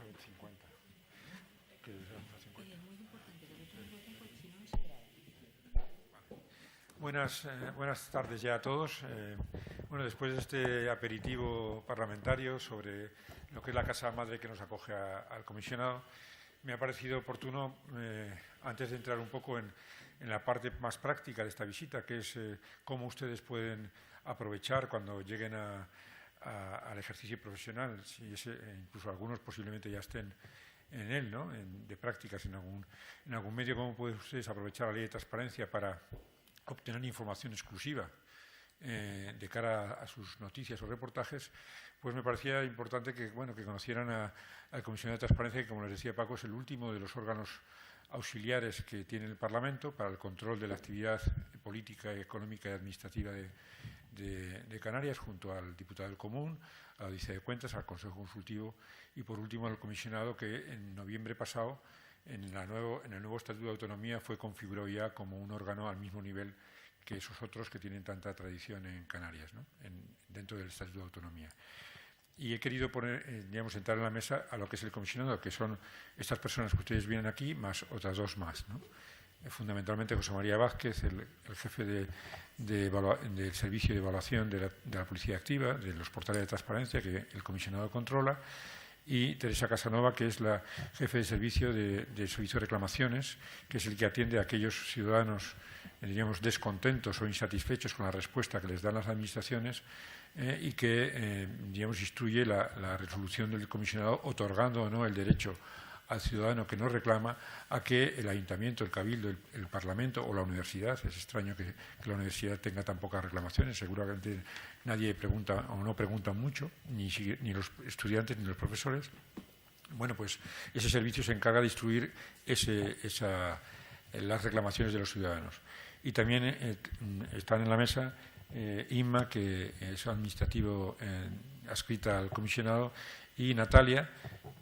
a 50. Que seamos a 50. Es muy importante que lo tomen porque si no, no se graba. Buenas tardes ya a todos. Bueno, después de este aperitivo parlamentario sobre lo que es la casa madre que nos acoge al comisionado, me ha parecido oportuno, antes de entrar un poco en la parte más práctica de esta visita, que es cómo ustedes pueden aprovechar cuando lleguen al ejercicio profesional, si incluso algunos posiblemente ya estén en él, ¿no? De prácticas en algún medio, cómo pueden ustedes aprovechar la ley de transparencia para obtener información exclusiva de cara a sus noticias o reportajes. Pues me parecía importante que conocieran al Comisionado de Transparencia, que, como les decía Paco, es el último de los órganos auxiliares que tiene el Parlamento para el control de la actividad política, económica y administrativa de Canarias, junto al diputado del Común, a la Audiencia de Cuentas, al Consejo Consultivo y, por último, al comisionado, que en noviembre pasado, en el nuevo Estatuto de Autonomía, fue configurado ya como un órgano al mismo nivel que esos otros que tienen tanta tradición en Canarias, ¿no? Dentro del Estatuto de Autonomía. Y he querido sentar en la mesa a lo que es el comisionado, que son estas personas que ustedes vienen aquí, más otras dos más, ¿no? Fundamentalmente José María Vázquez, el jefe del Servicio de Evaluación de la Policía Activa, de los portales de transparencia que el comisionado controla, y Teresa Casanova, que es la jefe de servicio de Servicio de Reclamaciones, que es el que atiende a aquellos ciudadanos, diríamos, descontentos o insatisfechos con la respuesta que les dan las administraciones, y que, instruye la resolución del comisionado, otorgando o no el derecho al ciudadano que nos reclama a que el ayuntamiento, el cabildo, el parlamento o la universidad, es extraño que la universidad tenga tan pocas reclamaciones, seguramente nadie pregunta o no preguntan mucho, ni los estudiantes ni los profesores. Bueno, pues ese servicio se encarga de instruir las reclamaciones de los ciudadanos. Y también están en la mesa Inma, que es administrativo adscrita al comisionado, y Natalia,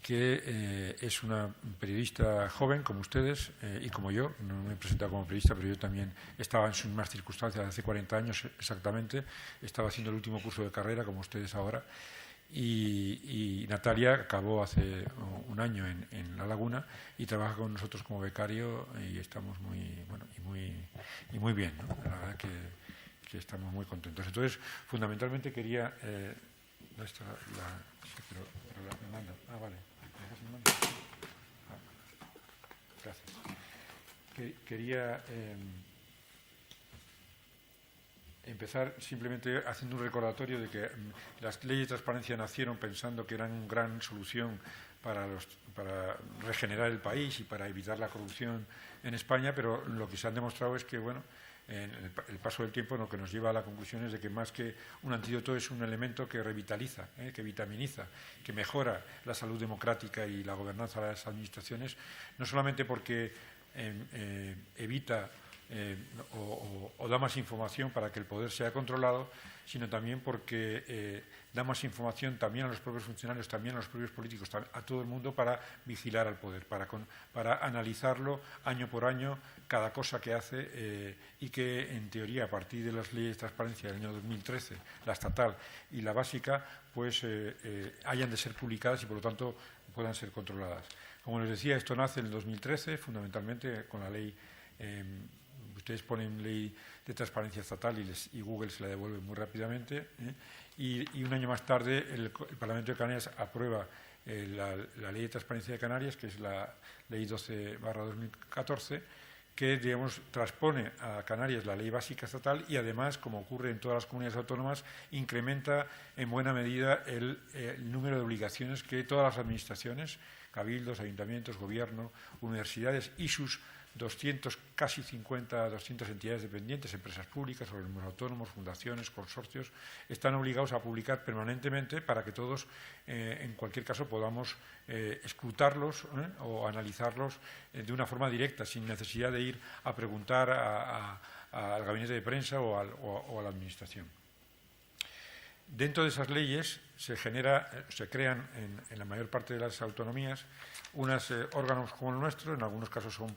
que es una periodista joven como ustedes y como yo. No me he presentado como periodista, pero yo también estaba en sus mismas circunstancias hace 40 años exactamente. Estaba haciendo el último curso de carrera, como ustedes ahora. Y Natalia acabó hace un año en La Laguna y trabaja con nosotros como becario, y estamos muy bien, ¿no? La verdad que estamos muy contentos. Entonces, fundamentalmente quería... ¿dónde está me manda? Ah, vale. ¿Me manda? Gracias. Quería empezar simplemente haciendo un recordatorio de que las leyes de transparencia nacieron pensando que eran una gran solución para regenerar el país y para evitar la corrupción en España, pero lo que se han demostrado es que, en el paso del tiempo, lo que nos lleva a la conclusión es de que más que un antídoto es un elemento que revitaliza, que vitaminiza, que mejora la salud democrática y la gobernanza de las administraciones, no solamente porque evita o da más información para que el poder sea controlado, sino también porque da más información también a los propios funcionarios, también a los propios políticos, a todo el mundo, para vigilar al poder, para analizarlo año por año, cada cosa que hace, y que, en teoría, a partir de las leyes de transparencia del año 2013, la estatal y la básica, pues hayan de ser publicadas y, por lo tanto, puedan ser controladas. Como les decía, esto nace en el 2013, fundamentalmente con la ley. Ustedes ponen ley de transparencia estatal y Google se la devuelve muy rápidamente, y un año más tarde el Parlamento de Canarias aprueba la ley de transparencia de Canarias, que es la ley 12/2014, que, transpone a Canarias la ley básica estatal y, además, como ocurre en todas las comunidades autónomas, incrementa en buena medida el número de obligaciones que todas las administraciones, cabildos, ayuntamientos, gobierno, universidades y sus 200 entidades dependientes, empresas públicas, organismos autónomos, fundaciones, consorcios, están obligados a publicar permanentemente, para que todos, en cualquier caso, podamos escrutarlos o analizarlos de una forma directa, sin necesidad de ir a preguntar al gabinete de prensa o a la administración. Dentro de esas leyes se crean en la mayor parte de las autonomías unos órganos como el nuestro. En algunos casos son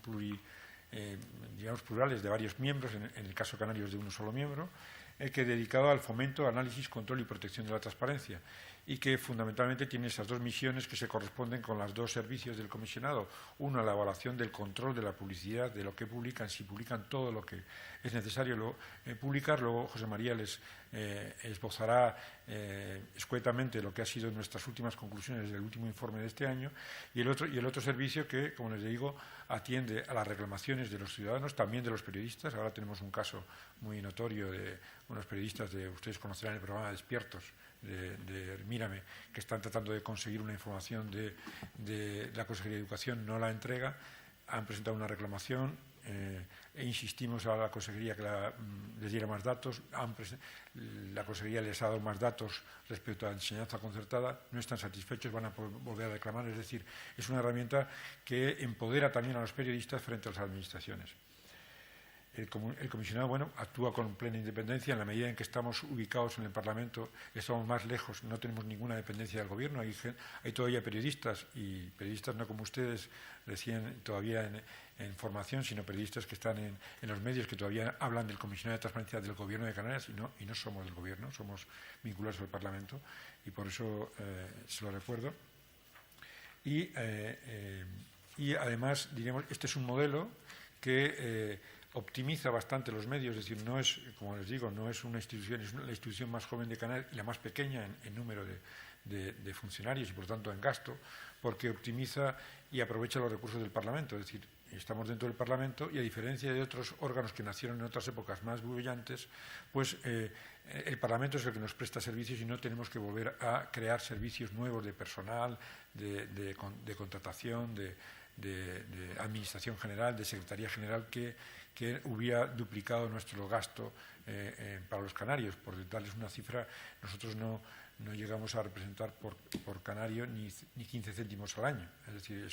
plurales, de varios miembros, en el caso canario es de uno solo miembro, que dedicado al fomento, análisis, control y protección de la transparencia. y que fundamentalmente tiene esas dos misiones que se corresponden con los dos servicios del comisionado. Uno, la evaluación del control de la publicidad, de lo que publican, si publican todo lo que es necesario publicar. Luego José María les esbozará escuetamente lo que ha sido nuestras últimas conclusiones del último informe de este año, y el otro servicio que, como les digo, atiende a las reclamaciones de los ciudadanos, también de los periodistas. Ahora tenemos un caso muy notorio de unos periodistas ustedes conocerán el programa Despiertos, de Mírame, que están tratando de conseguir una información de la Consejería de Educación, no la entrega, han presentado una reclamación e insistimos a la Consejería que les diera más datos, la Consejería les ha dado más datos respecto a la enseñanza concertada, no están satisfechos, van a volver a reclamar, es decir, es una herramienta que empodera también a los periodistas frente a las administraciones. El comisionado, bueno, actúa con plena independencia en la medida en que estamos ubicados en el Parlamento, estamos más lejos, no tenemos ninguna dependencia del Gobierno, hay todavía periodistas, y periodistas no como ustedes, recién todavía en formación, sino periodistas que están en los medios que todavía hablan del comisionado de transparencia del Gobierno de Canarias y no somos del Gobierno, somos vinculados al Parlamento, y por eso se lo recuerdo. Y además, diríamos, este es un modelo que optimiza bastante los medios, es decir, no es, como les digo, no es una institución, es la institución más joven de Canarias y la más pequeña en número de funcionarios y, por tanto, en gasto, porque optimiza y aprovecha los recursos del Parlamento. Es decir, estamos dentro del Parlamento y, a diferencia de otros órganos que nacieron en otras épocas más brillantes, pues el Parlamento es el que nos presta servicios y no tenemos que volver a crear servicios nuevos de personal, de contratación, de Administración General, de Secretaría General, que hubiera duplicado nuestro gasto para los canarios. Por darles una cifra, nosotros no llegamos a representar por canario ni 15 céntimos al año. Es decir,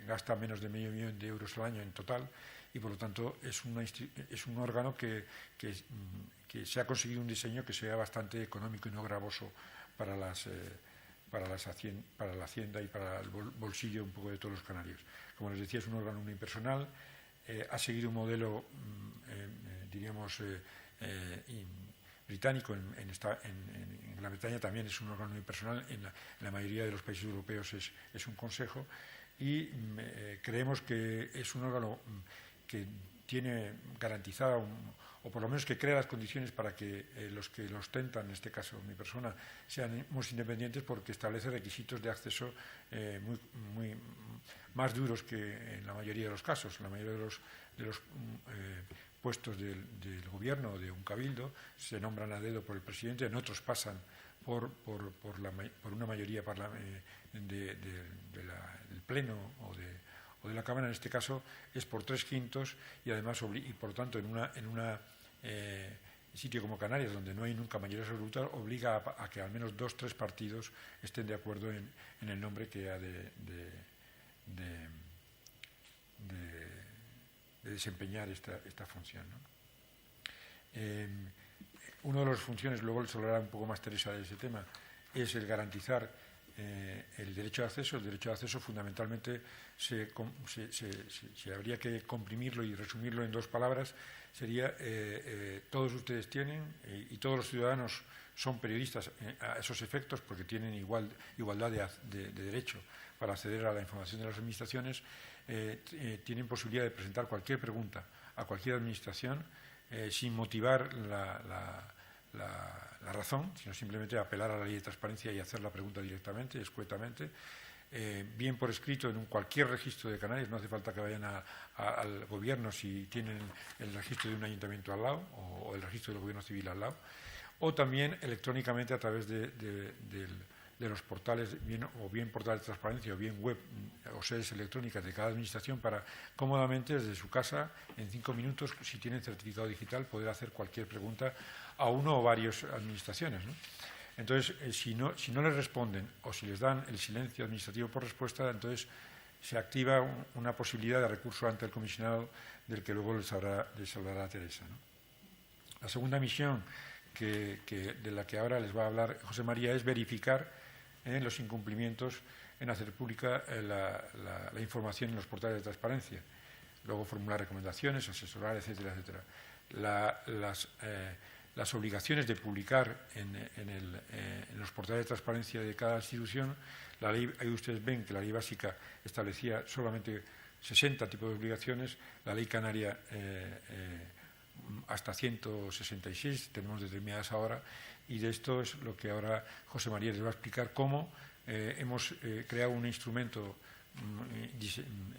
gasta menos de medio millón de euros al año en total, y por lo tanto es un órgano que se ha conseguido un diseño que sea bastante económico y no gravoso para la Hacienda y para el bolsillo un poco de todos los canarios. Como les decía, es un órgano unipersonal, ha seguido un modelo, diríamos, británico. En Gran Bretaña también es un órgano unipersonal, en la mayoría de los países europeos es un consejo, y creemos que es un órgano que tiene garantizada, o por lo menos que crea las condiciones para que los que lo ostentan, en este caso mi persona, sean muy independientes, porque establece requisitos de acceso muy más duros que en la mayoría de los casos. La mayoría de los puestos del Gobierno o de un cabildo se nombran a dedo por el presidente, en otros pasan por una mayoría del Pleno o de la Cámara. En este caso es por 3/5, y además, y por lo tanto, en un sitio como Canarias, donde no hay nunca mayoría absoluta, obliga a que al menos 2 o 3 partidos estén de acuerdo en el nombre que ha de desempeñar esta función, ¿no? Una de las funciones, luego se hablará un poco más Teresa de ese tema, es el garantizar el derecho de acceso. El derecho de acceso, fundamentalmente, si habría que comprimirlo y resumirlo en 2 palabras, sería todos ustedes tienen, y todos los ciudadanos son periodistas a esos efectos, porque tienen igualdad de derecho para acceder a la información de las administraciones, tienen posibilidad de presentar cualquier pregunta a cualquier administración sin motivar la razón, sino simplemente apelar a la ley de transparencia y hacer la pregunta directamente, escuetamente, bien por escrito en cualquier registro de Canarias. No hace falta que vayan al Gobierno si tienen el registro de un ayuntamiento al lado o el registro del Gobierno Civil al lado, o también electrónicamente a través de los portales, bien portales de transparencia o bien web o sedes electrónicas de cada administración, para cómodamente desde su casa, en 5 minutos, si tienen certificado digital, poder hacer cualquier pregunta a uno o varias administraciones, ¿no? Entonces, si no les responden, o si les dan el silencio administrativo por respuesta, entonces se activa una posibilidad de recurso ante el comisionado, del que luego les hablará Teresa, ¿no? La segunda misión de la que ahora les va a hablar José María es verificar los incumplimientos en hacer pública la información en los portales de transparencia, luego formular recomendaciones, asesorar, etcétera, etcétera. las obligaciones de publicar en los portales de transparencia de cada institución. La ley, ahí ustedes ven que la ley básica establecía solamente 60 tipos de obligaciones, la ley canaria hasta 166 tenemos determinadas ahora, y de esto es lo que ahora José María les va a explicar cómo hemos creado un instrumento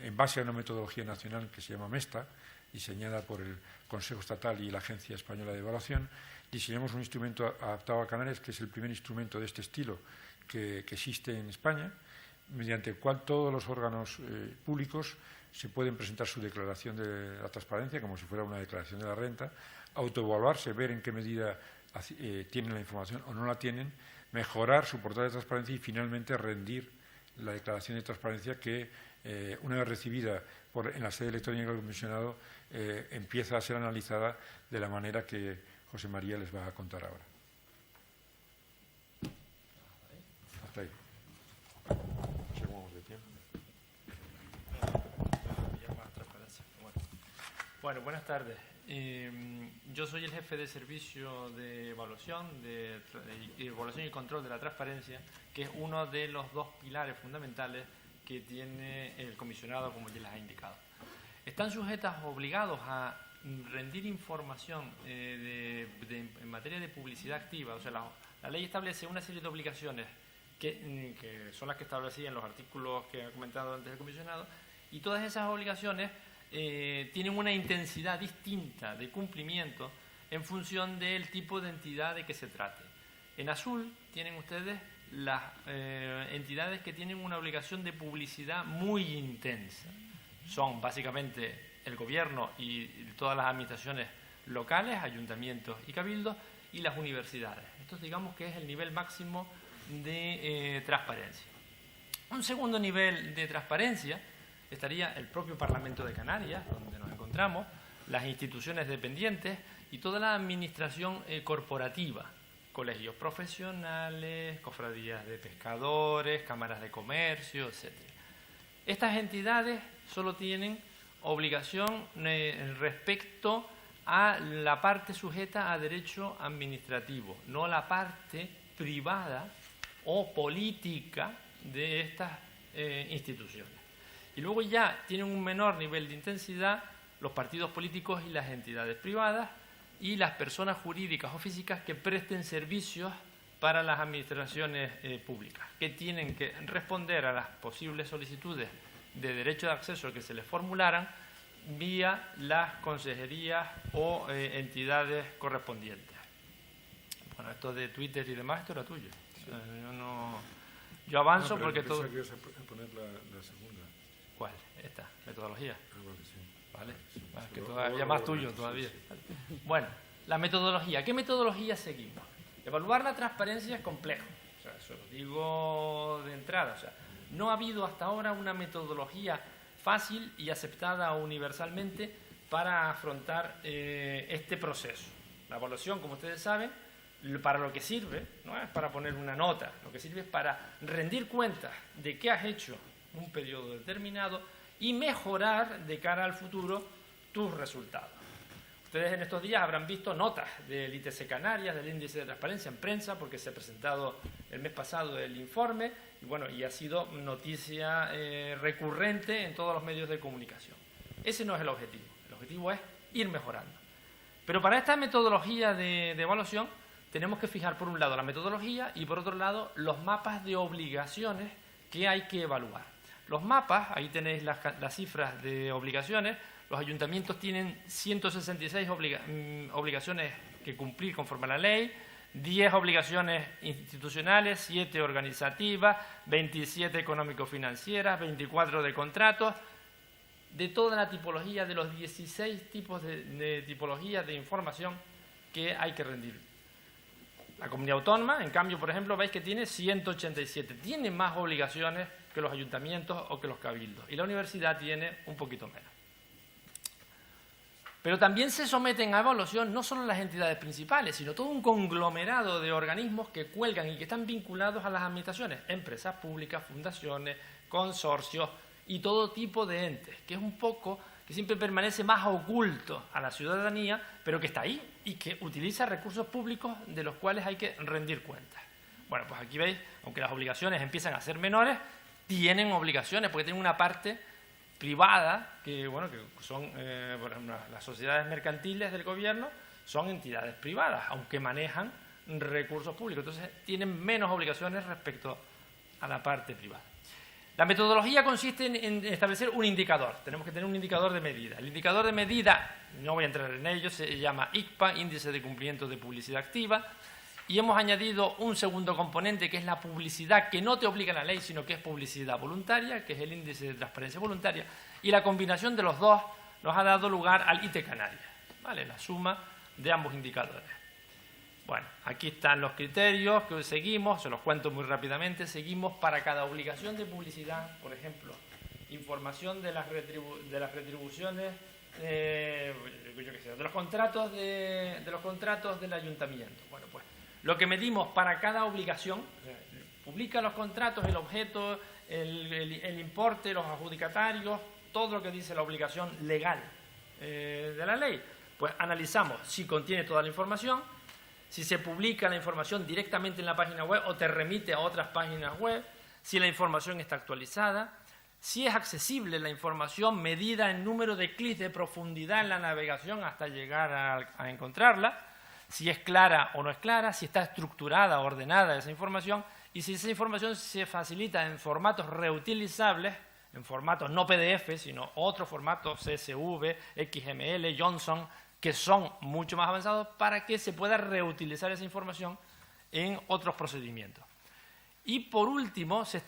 en base a una metodología nacional que se llama MESTA, diseñada por el Consejo Estatal y la Agencia Española de Evaluación. Diseñamos un instrumento adaptado a Canarias, que es el primer instrumento de este estilo que existe en España, mediante el cual todos los órganos públicos se pueden presentar su declaración de la transparencia, como si fuera una declaración de la renta, autoevaluarse, ver en qué medida tienen la información o no la tienen, mejorar su portal de transparencia y finalmente rendir la declaración de transparencia que, una vez recibida en la sede electrónica del comisionado, empieza a ser analizada de la manera que José María les va a contar ahora. Hasta ahí. Seguimos de tiempo. Bueno, buenas tardes. Yo soy el jefe de servicio de evaluación, evaluación y control de la transparencia, que es uno de los dos pilares fundamentales que tiene el comisionado, como ya les ha indicado. Están sujetas, obligados a rendir información en materia de publicidad activa. O sea, la ley establece una serie de obligaciones que son las que establecían los artículos que ha comentado antes el comisionado, y todas esas obligaciones tienen una intensidad distinta de cumplimiento en función del tipo de entidad de que se trate. En azul tienen ustedes las entidades que tienen una obligación de publicidad muy intensa. Son básicamente el gobierno y todas las administraciones locales, ayuntamientos y cabildos, y las universidades. Esto digamos que es el nivel máximo de transparencia. Un segundo nivel de transparencia estaría el propio Parlamento de Canarias, donde nos encontramos, las instituciones dependientes y toda la administración corporativa, colegios profesionales, cofradías de pescadores, cámaras de comercio, etc. Estas entidades solo tienen obligación respecto a la parte sujeta a derecho administrativo, no la parte privada o política de estas instituciones. Y luego ya tienen un menor nivel de intensidad los partidos políticos y las entidades privadas y las personas jurídicas o físicas que presten servicios para las administraciones públicas, que tienen que responder a las posibles solicitudes de derecho de acceso que se les formularan vía las consejerías o entidades correspondientes. Bueno, esto de Twitter y demás, esto era tuyo. O sea, yo avanzo porque todo... Que ibas a poner la segunda. ¿Cuál? Esta, metodología. Vale, sí. Vale, Sí, es que luego- todavía luego más lo tuyo volvemos, todavía. sí, sí. Bueno, la metodología. ¿Qué metodología seguimos? Evaluar la transparencia es complejo. O sea, eso lo digo de entrada. O sea, no ha habido hasta ahora una metodología fácil y aceptada universalmente para afrontar este proceso. La evaluación, como ustedes saben, para lo que sirve, no es para poner una nota, lo que sirve es para rendir cuentas de qué has hecho en un periodo determinado y mejorar de cara al futuro tus resultados. Ustedes en estos días habrán visto notas del ITC Canarias, del Índice de Transparencia en prensa, porque se ha presentado el mes pasado el informe y, bueno, y ha sido noticia recurrente en todos los medios de comunicación. Ese no es el objetivo. El objetivo es ir mejorando. Pero para esta metodología de evaluación tenemos que fijar, por un lado, la metodología y, por otro lado, los mapas de obligaciones que hay que evaluar. Los mapas, ahí tenéis las cifras de obligaciones. Los ayuntamientos tienen 166 obligaciones que cumplir conforme a la ley, 10 obligaciones institucionales, 7 organizativas, 27 económico-financieras, 24 de contratos, de toda la tipología, de los 16 tipos de tipologías de información que hay que rendir. La comunidad autónoma, en cambio, por ejemplo, veis que tiene 187. Tiene más obligaciones que los ayuntamientos o que los cabildos. Y la universidad tiene un poquito menos. Pero también se someten a evaluación no solo las entidades principales, sino todo un conglomerado de organismos que cuelgan y que están vinculados a las administraciones, empresas públicas, fundaciones, consorcios y todo tipo de entes, que es un poco que siempre permanece más oculto a la ciudadanía, pero que está ahí y que utiliza recursos públicos de los cuales hay que rendir cuentas. Bueno, pues aquí veis, aunque las obligaciones empiezan a ser menores, tienen obligaciones porque tienen una parte privada que, bueno, que son por ejemplo, las sociedades mercantiles del gobierno son entidades privadas, aunque manejan recursos públicos. Entonces, tienen menos obligaciones respecto a la parte privada. La metodología consiste en establecer un indicador. Tenemos que tener un indicador de medida. El indicador de medida, no voy a entrar en ello, se llama ICPA, Índice de Cumplimiento de Publicidad Activa, y hemos añadido un segundo componente que es la publicidad que no te obliga la ley, sino que es publicidad voluntaria, que es el índice de transparencia voluntaria, y la combinación de los dos nos ha dado lugar al IT Canarias, ¿vale? La suma de ambos indicadores. Bueno, aquí están los criterios que seguimos, se los cuento muy rápidamente. Seguimos para cada obligación de publicidad, por ejemplo, información de las retribuciones, de los contratos del ayuntamiento. Bueno, pues lo que medimos para cada obligación, o sea, publica los contratos, el objeto, el importe, los adjudicatarios, todo lo que dice la obligación legal de la ley. Pues analizamos si contiene toda la información, si se publica la información directamente en la página web o te remite a otras páginas web, si la información está actualizada, si es accesible la información medida en número de clics de profundidad en la navegación hasta llegar a encontrarla, si es clara o no es clara, si está estructurada, ordenada esa información, y si esa información se facilita en formatos reutilizables, en formatos no PDF, sino otros formatos CSV, XML, Johnson, que son mucho más avanzados para que se pueda reutilizar esa información en otros procedimientos. Y por último, se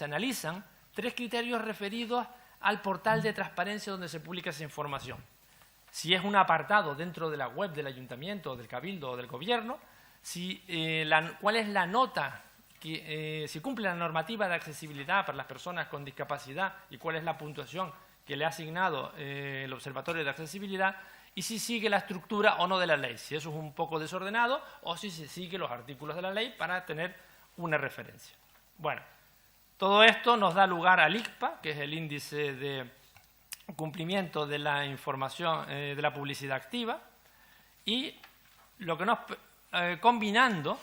analizan 3 criterios referidos al portal de transparencia donde se publica esa información. Si es un apartado dentro de la web del ayuntamiento, del cabildo o del gobierno, cuál es la nota, si cumple la normativa de accesibilidad para las personas con discapacidad y cuál es la puntuación que le ha asignado el Observatorio de Accesibilidad, y si sigue la estructura o no de la ley, si eso es un poco desordenado o si se sigue los artículos de la ley para tener una referencia. Bueno, todo esto nos da lugar al ICPA, que es el índice de cumplimiento de la información de la publicidad activa, y lo que combinando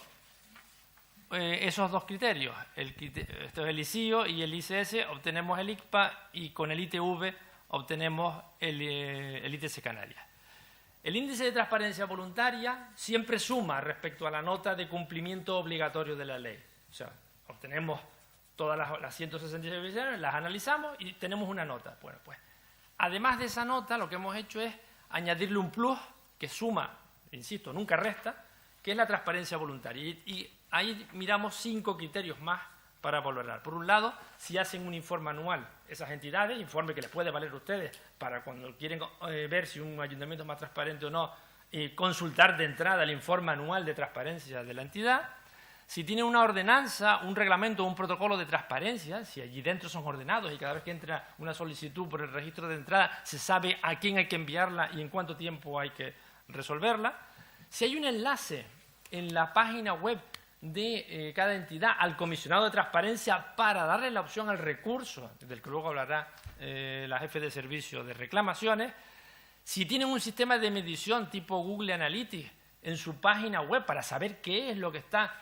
esos dos criterios, esto es el ICIO y el ICS, obtenemos el ICPA, y con el ITV obtenemos el ITC Canarias. El índice de transparencia voluntaria siempre suma respecto a la nota de cumplimiento obligatorio de la ley. O sea, obtenemos todas las 166 obligaciones, las analizamos y tenemos una nota. Bueno, pues, además de esa nota, lo que hemos hecho es añadirle un plus que suma, insisto, nunca resta, que es la transparencia voluntaria. Y ahí miramos 5 criterios más para valorar. Por un lado, si hacen un informe anual esas entidades, informe que les puede valer a ustedes para cuando quieren ver si un ayuntamiento es más transparente o no, consultar de entrada el informe anual de transparencia de la entidad. Si tiene una ordenanza, un reglamento o un protocolo de transparencia, si allí dentro son ordenados y cada vez que entra una solicitud por el registro de entrada se sabe a quién hay que enviarla y en cuánto tiempo hay que resolverla. Si hay un enlace en la página web de cada entidad al comisionado de transparencia para darle la opción al recurso, del que luego hablará la jefe de servicio de reclamaciones. Si tienen un sistema de medición tipo Google Analytics en su página web para saber qué es lo que está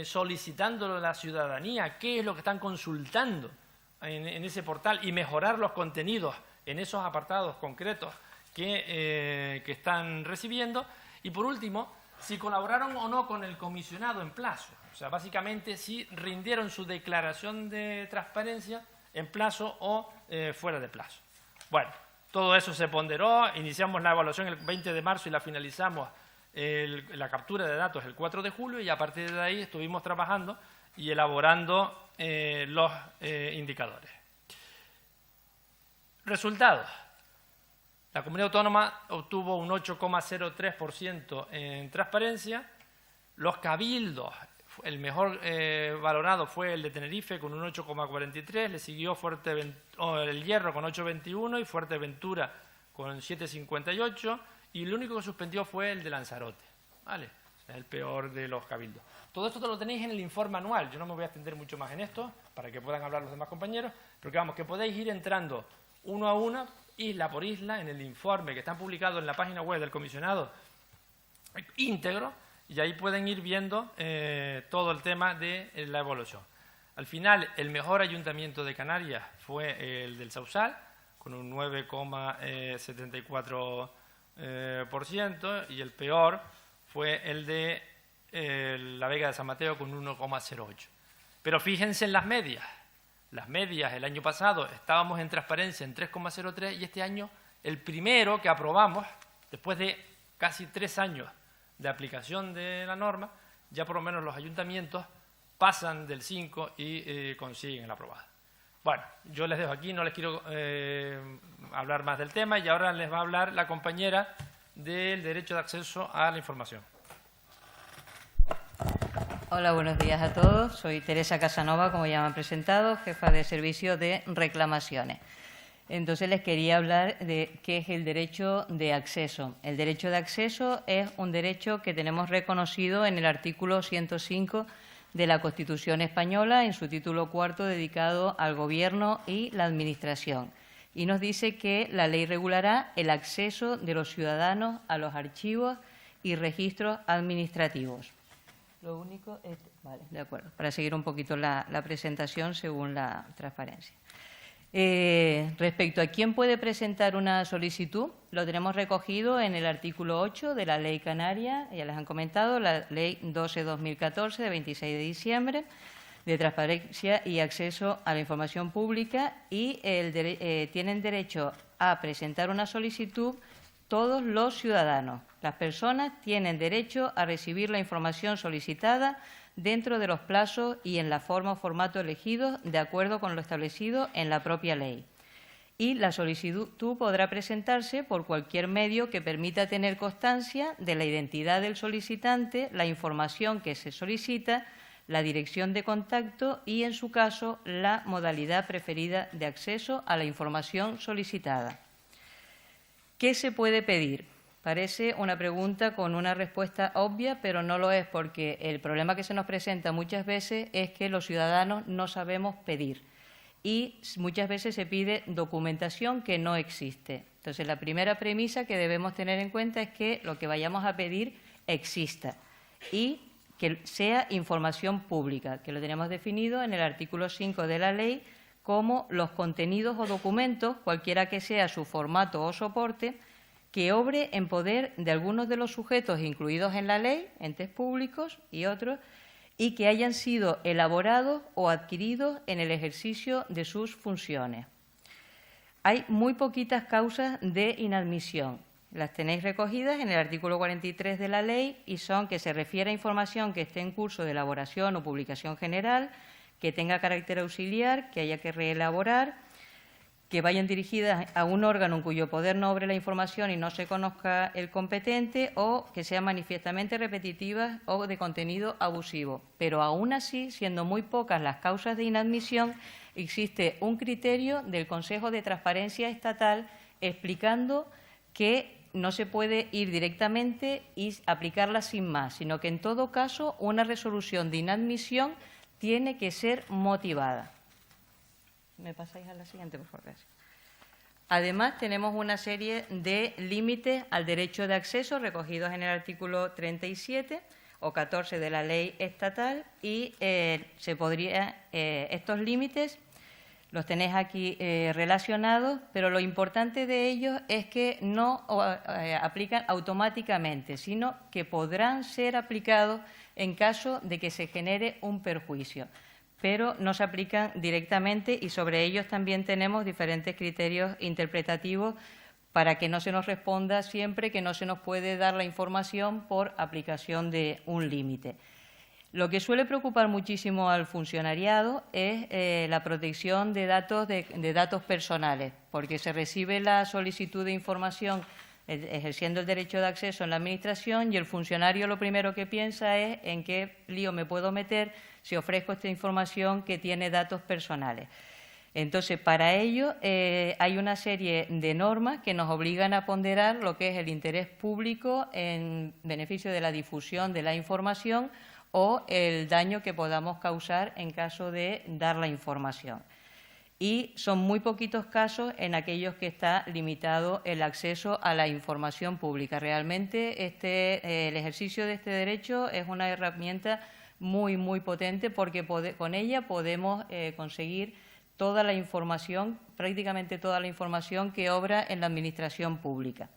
solicitando la ciudadanía, qué es lo que están consultando en ese portal y mejorar los contenidos en esos apartados concretos que están recibiendo. Y por último, si colaboraron o no con el comisionado en plazo. O sea, básicamente si rindieron su declaración de transparencia en plazo o fuera de plazo. Bueno, todo eso se ponderó, iniciamos la evaluación el 20 de marzo y la finalizamos la captura de datos el 4 de julio y a partir de ahí estuvimos trabajando y elaborando los indicadores. Resultados. La comunidad autónoma obtuvo un 8,03% en transparencia. Los cabildos, el mejor valorado fue el de Tenerife con un 8,43%, le siguió el Hierro con 8,21% y Fuerteventura con 7,58%, y el único que suspendió fue el de Lanzarote, ¿vale? Es el peor de los cabildos. Todo esto lo tenéis en el informe anual. Yo no me voy a extender mucho más en esto para que puedan hablar los demás compañeros, pero que vamos, que podéis ir entrando uno a uno isla por isla en el informe que está publicado en la página web del comisionado íntegro, y ahí pueden ir viendo todo el tema de la evaluación. Al final, el mejor ayuntamiento de Canarias fue el del Sausal, con un 9,74%, y el peor fue el de la Vega de San Mateo, con 1,08%. Pero fíjense en las medias. Las medias, el año pasado estábamos en transparencia en 3,03, y este año el primero que aprobamos, después de casi 3 años de aplicación de la norma, ya por lo menos los ayuntamientos pasan del 5 y consiguen la aprobada. Bueno, yo les dejo aquí, no les quiero hablar más del tema, y ahora les va a hablar la compañera del derecho de acceso a la información. Hola, buenos días a todos. Soy Teresa Casanova, como ya me han presentado, jefa de servicio de reclamaciones. Entonces les quería hablar de qué es el derecho de acceso. El derecho de acceso es un derecho que tenemos reconocido en el artículo 105 de la Constitución española, en su título cuarto, dedicado al Gobierno y la Administración. Y nos dice que la ley regulará el acceso de los ciudadanos a los archivos y registros administrativos. Lo único es... Vale, de acuerdo, para seguir un poquito la presentación según la transparencia. Respecto a quién puede presentar una solicitud, lo tenemos recogido en el artículo 8 de la Ley Canaria, ya les han comentado, la Ley 12/2014 de 26 de diciembre de transparencia y acceso a la información pública, y tienen derecho a presentar una solicitud todos los ciudadanos. Las personas tienen derecho a recibir la información solicitada dentro de los plazos y en la forma o formato elegidos de acuerdo con lo establecido en la propia ley. Y la solicitud podrá presentarse por cualquier medio que permita tener constancia de la identidad del solicitante, la información que se solicita, la dirección de contacto y, en su caso, la modalidad preferida de acceso a la información solicitada. ¿Qué se puede pedir? Parece una pregunta con una respuesta obvia, pero no lo es, porque el problema que se nos presenta muchas veces es que los ciudadanos no sabemos pedir, y muchas veces se pide documentación que no existe. Entonces, la primera premisa que debemos tener en cuenta es que lo que vayamos a pedir exista y que sea información pública, que lo tenemos definido en el artículo 5 de la ley como los contenidos o documentos, cualquiera que sea su formato o soporte, que obre en poder de algunos de los sujetos incluidos en la ley, entes públicos y otros, y que hayan sido elaborados o adquiridos en el ejercicio de sus funciones. Hay muy poquitas causas de inadmisión. Las tenéis recogidas en el artículo 43 de la ley, y son que se refiere a información que esté en curso de elaboración o publicación general, que tenga carácter auxiliar, que haya que reelaborar, que vayan dirigidas a un órgano en cuyo poder no obre la información y no se conozca el competente, o que sean manifiestamente repetitivas o de contenido abusivo. Pero aún así, siendo muy pocas las causas de inadmisión, existe un criterio del Consejo de Transparencia Estatal explicando que no se puede ir directamente y aplicarla sin más, sino que en todo caso una resolución de inadmisión tiene que ser motivada. ¿Me pasáis a la siguiente, por favor? Gracias. Además, tenemos una serie de límites al derecho de acceso recogidos en el artículo 37 o 14 de la ley estatal, y estos límites los tenéis aquí relacionados, pero lo importante de ellos es que no aplican automáticamente, sino que podrán ser aplicados en caso de que se genere un perjuicio, pero no se aplican directamente, y sobre ellos también tenemos diferentes criterios interpretativos para que no se nos responda siempre que no se nos puede dar la información por aplicación de un límite. Lo que suele preocupar muchísimo al funcionariado es la protección de datos personales, porque se recibe la solicitud de información ejerciendo el derecho de acceso en la Administración, y el funcionario lo primero que piensa es en qué lío me puedo meter si ofrezco esta información que tiene datos personales. Entonces, para ello hay una serie de normas que nos obligan a ponderar lo que es el interés público en beneficio de la difusión de la información o el daño que podamos causar en caso de dar la información. y son muy poquitos casos en aquellos que está limitado el acceso a la información pública. Realmente el ejercicio de este derecho es una herramienta muy, muy potente porque con ella podemos conseguir toda la información, prácticamente toda la información que obra en la administración pública.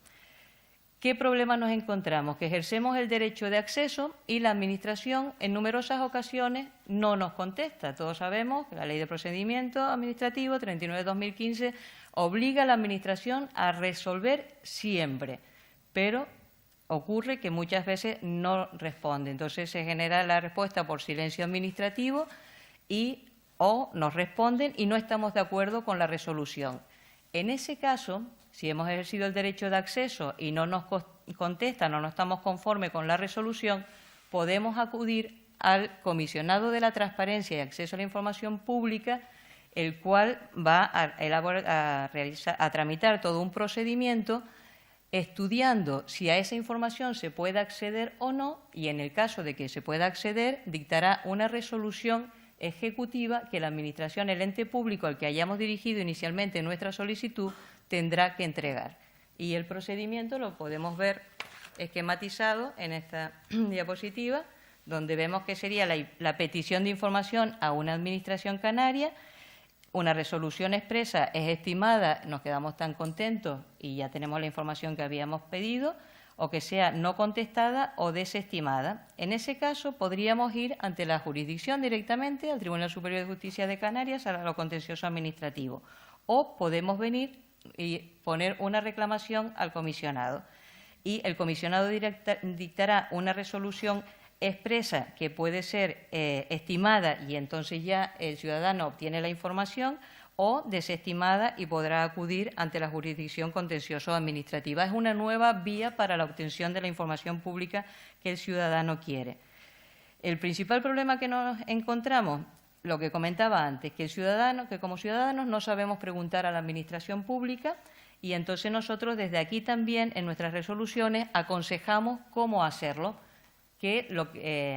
¿Qué problema nos encontramos? Que ejercemos el derecho de acceso y la Administración en numerosas ocasiones no nos contesta. Todos sabemos que la Ley de Procedimiento Administrativo 39/2015 obliga a la Administración a resolver siempre, pero ocurre que muchas veces no responde. Entonces se genera la respuesta por silencio administrativo o nos responden y no estamos de acuerdo con la resolución. En ese caso, si hemos ejercido el derecho de acceso y no nos contestan o no estamos conformes con la resolución, podemos acudir al comisionado de la Transparencia y Acceso a la Información Pública, el cual va a tramitar todo un procedimiento estudiando si a esa información se puede acceder o no, y en el caso de que se pueda acceder, dictará una resolución ejecutiva que la Administración, el ente público al que hayamos dirigido inicialmente nuestra solicitud, tendrá que entregar. Y el procedimiento lo podemos ver esquematizado en esta diapositiva, donde vemos que sería la petición de información a una Administración canaria, una resolución expresa es estimada, nos quedamos tan contentos y ya tenemos la información que habíamos pedido, o que sea no contestada o desestimada. En ese caso, podríamos ir ante la jurisdicción directamente, al Tribunal Superior de Justicia de Canarias, a lo contencioso administrativo. O podemos venir y poner una reclamación al comisionado. Y el comisionado dictará una resolución expresa que puede ser estimada y entonces ya el ciudadano obtiene la información, o desestimada y podrá acudir ante la jurisdicción contencioso administrativa. Es una nueva vía para la obtención de la información pública que el ciudadano quiere. El principal problema que nos encontramos, lo que comentaba antes, que como ciudadanos no sabemos preguntar a la Administración pública, y entonces nosotros desde aquí también en nuestras resoluciones aconsejamos cómo hacerlo,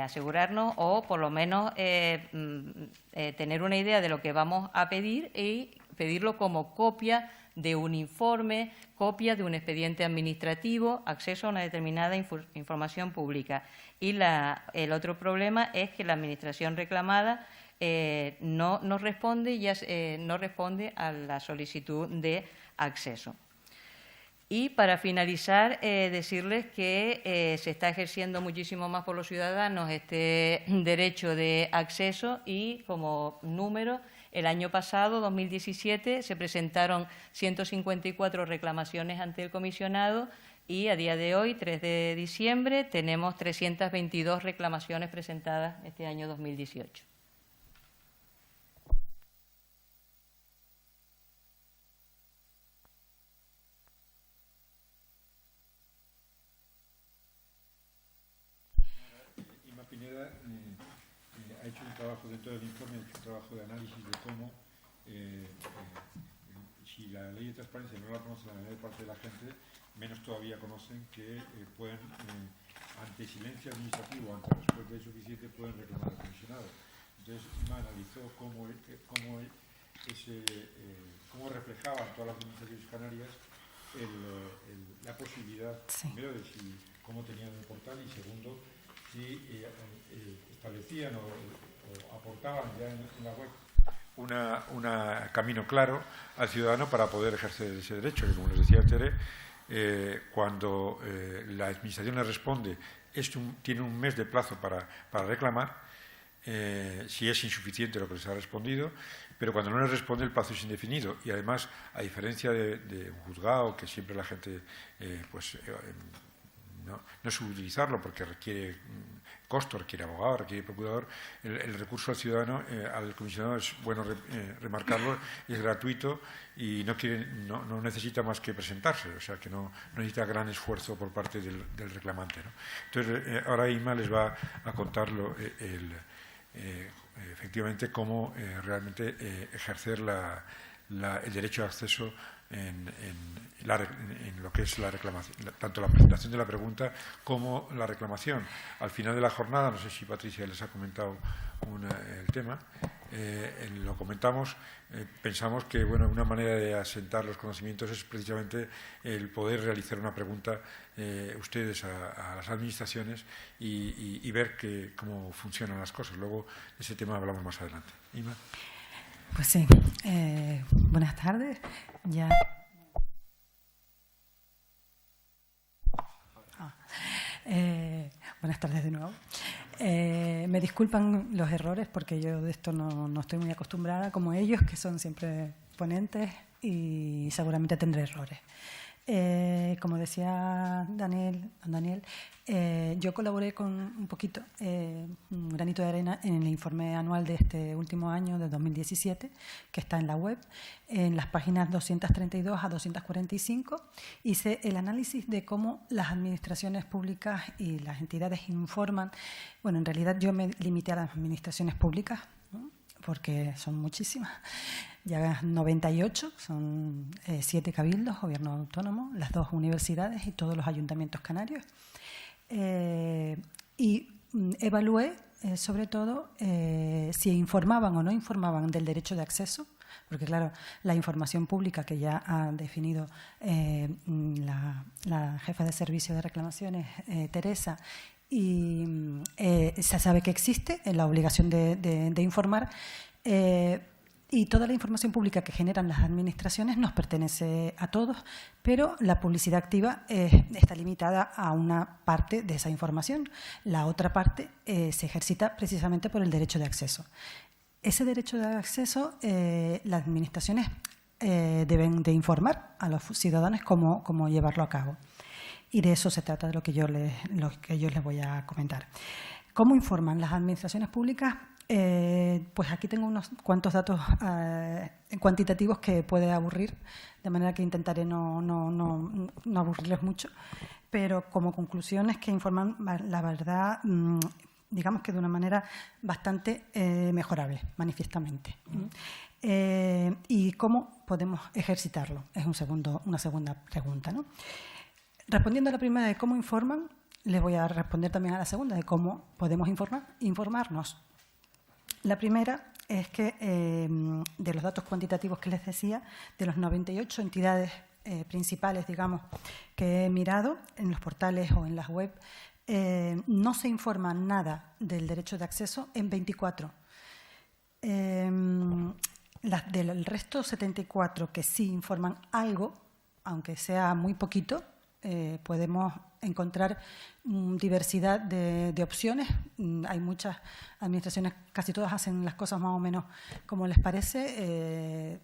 asegurarnos o por lo menos tener una idea de lo que vamos a pedir y pedirlo como copia de un informe, copia de un expediente administrativo, acceso a una determinada información pública. Y el otro problema es que la Administración reclamada no responde a la solicitud de acceso. Y para finalizar, decirles que se está ejerciendo muchísimo más por los ciudadanos este derecho de acceso y como número, el año pasado, 2017, se presentaron 154 reclamaciones ante el comisionado y a día de hoy, 3 de diciembre, tenemos 322 reclamaciones presentadas este año 2018. Ha hecho un trabajo dentro del informe, ha hecho un trabajo de análisis de cómo, si la ley de transparencia no la conoce la mayor parte de la gente, menos todavía conocen que pueden, ante silencio administrativo, ante respuesta insuficiente, pueden reclamar al comisionado. Entonces, Ima analizó cómo reflejaban todas las administraciones canarias la posibilidad, primero, de cómo tenían el portal y segundo, si establecían o aportaban ya en la web un camino claro al ciudadano para poder ejercer ese derecho, que como les decía Tere, cuando la administración le responde, tiene un mes de plazo para reclamar, si es insuficiente lo que les ha respondido, pero cuando no les responde el plazo es indefinido y además, a diferencia de un juzgado, que siempre la gente no suele utilizarlo porque requiere costo, requiere abogado, requiere procurador, el recurso al ciudadano, al comisionado, es bueno remarcarlo, es gratuito y no necesita más que presentarse, o sea que no necesita gran esfuerzo por parte del reclamante, ¿no? Entonces, ahora Ima les va a contar efectivamente cómo realmente ejercer el derecho de acceso en lo que es la reclamación, tanto la presentación de la pregunta como la reclamación. Al final de la jornada, no sé si Patricia les ha comentado el tema, lo comentamos, pensamos que bueno, una manera de asentar los conocimientos es precisamente el poder realizar una pregunta ustedes a las administraciones y ver cómo funcionan las cosas. Luego, de ese tema hablamos más adelante. Ima. Pues sí, buenas tardes. Buenas tardes de nuevo. Me disculpan los errores porque yo de esto no estoy muy acostumbrada como ellos, que son siempre ponentes, y seguramente tendré errores. Como decía Daniel, yo colaboré con un poquito, un granito de arena, en el informe anual de este último año, de 2017, que está en la web, en las páginas 232 a 245. Hice el análisis de cómo las administraciones públicas y las entidades informan. Bueno, en realidad yo me limité a las administraciones públicas, ¿no? Porque son muchísimas. Ya 98, son 7 cabildos, gobierno autónomo, las 2 universidades y todos los ayuntamientos canarios. Y evalué, sobre todo, si informaban o no informaban del derecho de acceso, porque, claro, la información pública que ya ha definido la jefa de servicio de reclamaciones, Teresa, y se sabe que existe la obligación de informar. Y toda la información pública que generan las administraciones nos pertenece a todos, pero la publicidad activa está limitada a una parte de esa información. La otra parte se ejercita precisamente por el derecho de acceso. Ese derecho de acceso, las administraciones deben de informar a los ciudadanos cómo llevarlo a cabo. Y de eso se trata de lo que yo les voy a comentar. ¿Cómo informan las administraciones públicas? Pues aquí tengo unos cuantos datos cuantitativos que puede aburrir, de manera que intentaré no aburrirles mucho, pero como conclusiones que informan la verdad, digamos que de una manera bastante mejorable, manifiestamente. ¿Y cómo podemos ejercitarlo? Es una segunda pregunta, ¿no? Respondiendo a la primera de cómo informan, les voy a responder también a la segunda de cómo podemos informarnos. La primera es que, de los datos cuantitativos que les decía, de los 98 entidades principales, digamos, que he mirado en los portales o en las web, no se informa nada del derecho de acceso en 24. Del resto, 74 que sí informan algo, aunque sea muy poquito, podemos encontrar diversidad de opciones. Hay muchas administraciones, casi todas hacen las cosas más o menos como les parece.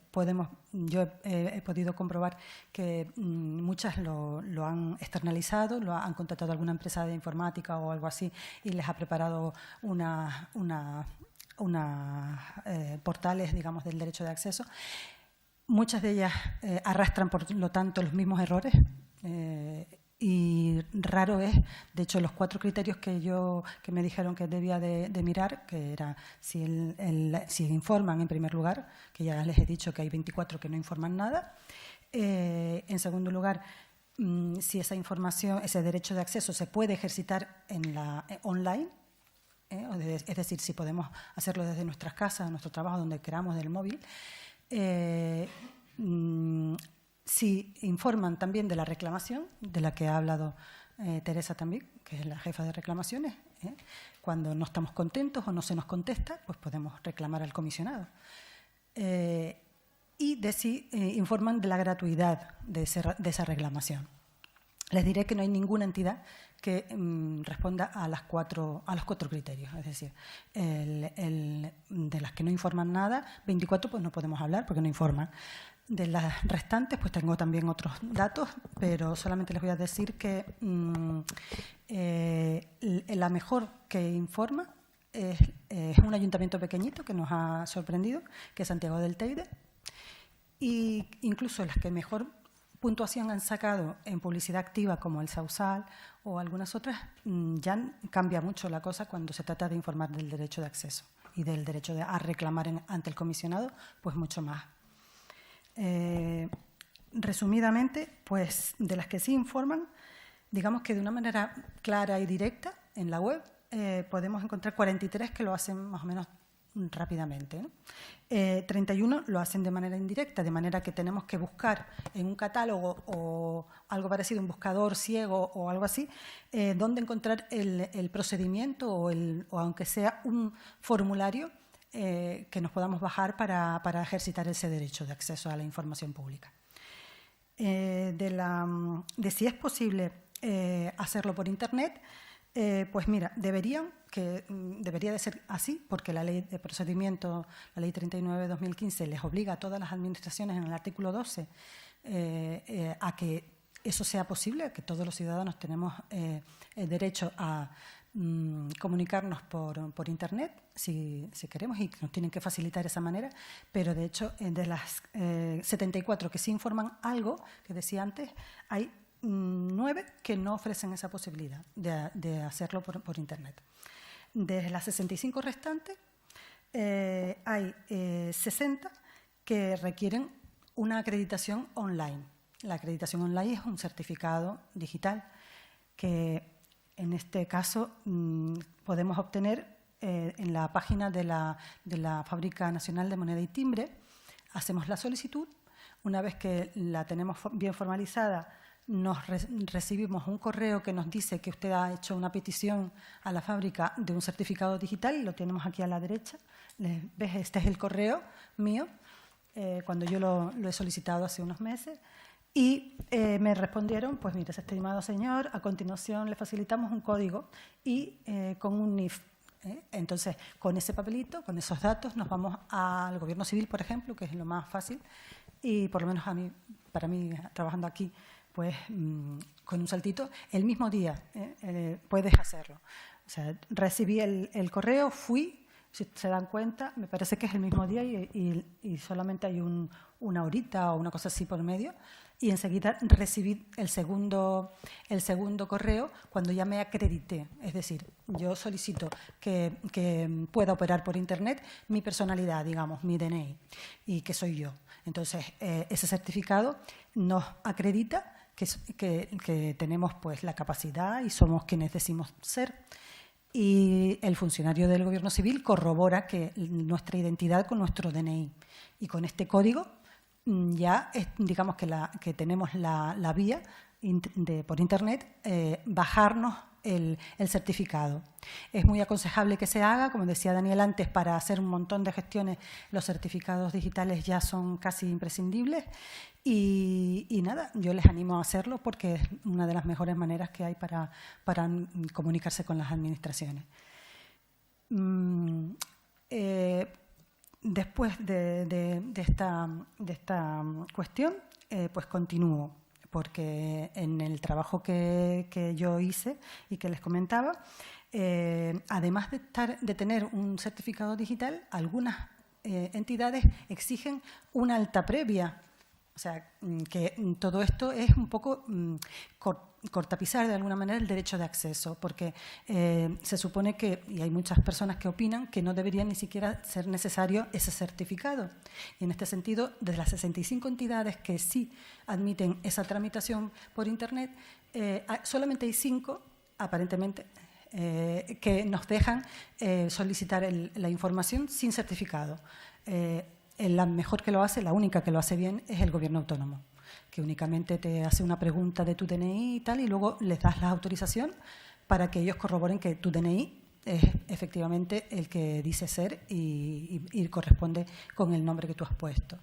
Yo he podido comprobar que muchas lo han externalizado, han contratado a alguna empresa de informática o algo así y les ha preparado portales, digamos, del derecho de acceso. Muchas de ellas arrastran, por lo tanto, los mismos errores. Y raro es, de hecho, los 4 criterios que me dijeron que debía de mirar, que era si informan en primer lugar, que ya les he dicho que hay 24 que no informan nada. En segundo lugar, si esa información, ese derecho de acceso se puede ejercitar online, es decir, si podemos hacerlo desde nuestras casas, nuestro trabajo, donde queramos, del móvil. Si informan también de la reclamación, de la que ha hablado Teresa también, que es la jefa de reclamaciones. Cuando no estamos contentos o no se nos contesta, pues podemos reclamar al comisionado. Y de si informan de la gratuidad de esa reclamación. Les diré que no hay ninguna entidad que responda a los 4 criterios. Es decir, de las que no informan nada, 24 pues no podemos hablar porque no informan. De las restantes, pues tengo también otros datos, pero solamente les voy a decir que la mejor que informa es un ayuntamiento pequeñito que nos ha sorprendido, que es Santiago del Teide, y incluso las que mejor puntuación han sacado en publicidad activa, como el Sausal o algunas otras, ya cambia mucho la cosa cuando se trata de informar del derecho de acceso y del derecho a reclamar ante el comisionado, pues mucho más. Resumidamente, pues de las que sí informan, digamos que de una manera clara y directa en la web, podemos encontrar 43 que lo hacen más o menos rápidamente, ¿no? 31 lo hacen de manera indirecta, de manera que tenemos que buscar en un catálogo o algo parecido, un buscador ciego o algo así, dónde encontrar el procedimiento o aunque sea un formulario que nos podamos bajar para ejercitar ese derecho de acceso a la información pública. De si es posible hacerlo por Internet, pues mira, debería de ser así, porque la ley de procedimiento, la ley 39/2015, les obliga a todas las administraciones en el artículo 12 a que eso sea posible, a que todos los ciudadanos tenemos el derecho a comunicarnos por Internet, si queremos, y nos tienen que facilitar esa manera, pero de hecho, de las 74 que sí informan algo, que decía antes, hay 9 que no ofrecen esa posibilidad de hacerlo por Internet. De las 65 restantes, hay 60 que requieren una acreditación online. La acreditación online es un certificado digital que, en este caso, podemos obtener en la página de la Fábrica Nacional de Moneda y Timbre. Hacemos la solicitud. Una vez que la tenemos bien formalizada, recibimos un correo que nos dice que usted ha hecho una petición a la fábrica de un certificado digital, lo tenemos aquí a la derecha. ¿Ves? Este es el correo mío, cuando yo lo he solicitado hace unos meses. Y me respondieron, pues mire, estimado señor, a continuación le facilitamos un código y con un NIF. Entonces, con ese papelito, con esos datos, nos vamos al Gobierno Civil, por ejemplo, que es lo más fácil, y por lo menos para mí, trabajando aquí, pues con un saltito, el mismo día puedes hacerlo. O sea, recibí el correo, fui, si se dan cuenta, me parece que es el mismo día y solamente hay una horita o una cosa así por medio, y enseguida recibí el segundo correo cuando ya me acredité. Es decir, yo solicito que pueda operar por Internet mi personalidad, digamos, mi DNI, y que soy yo. Entonces, ese certificado nos acredita que tenemos pues la capacidad y somos quienes decimos ser, y el funcionario del Gobierno Civil corrobora que nuestra identidad con nuestro DNI, y con este código ya digamos que tenemos la vía por Internet bajarnos el certificado. Es muy aconsejable que se haga, como decía Daniel antes, para hacer un montón de gestiones los certificados digitales ya son casi imprescindibles, y nada, yo les animo a hacerlo porque es una de las mejores maneras que hay para comunicarse con las administraciones. Después de esta cuestión, pues continúo, porque en el trabajo que yo hice y que les comentaba, además de tener un certificado digital, algunas entidades exigen una alta previa. O sea, que todo esto es un poco cortapisar de alguna manera el derecho de acceso, porque se supone que, y hay muchas personas que opinan, que no debería ni siquiera ser necesario ese certificado. Y en este sentido, de las 65 entidades que sí admiten esa tramitación por Internet, solamente hay 5, aparentemente, que nos dejan solicitar la información sin certificado. La mejor que lo hace, la única que lo hace bien, es el Gobierno autónomo, que únicamente te hace una pregunta de tu DNI y tal, y luego les das la autorización para que ellos corroboren que tu DNI es efectivamente el que dice ser y corresponde con el nombre que tú has puesto.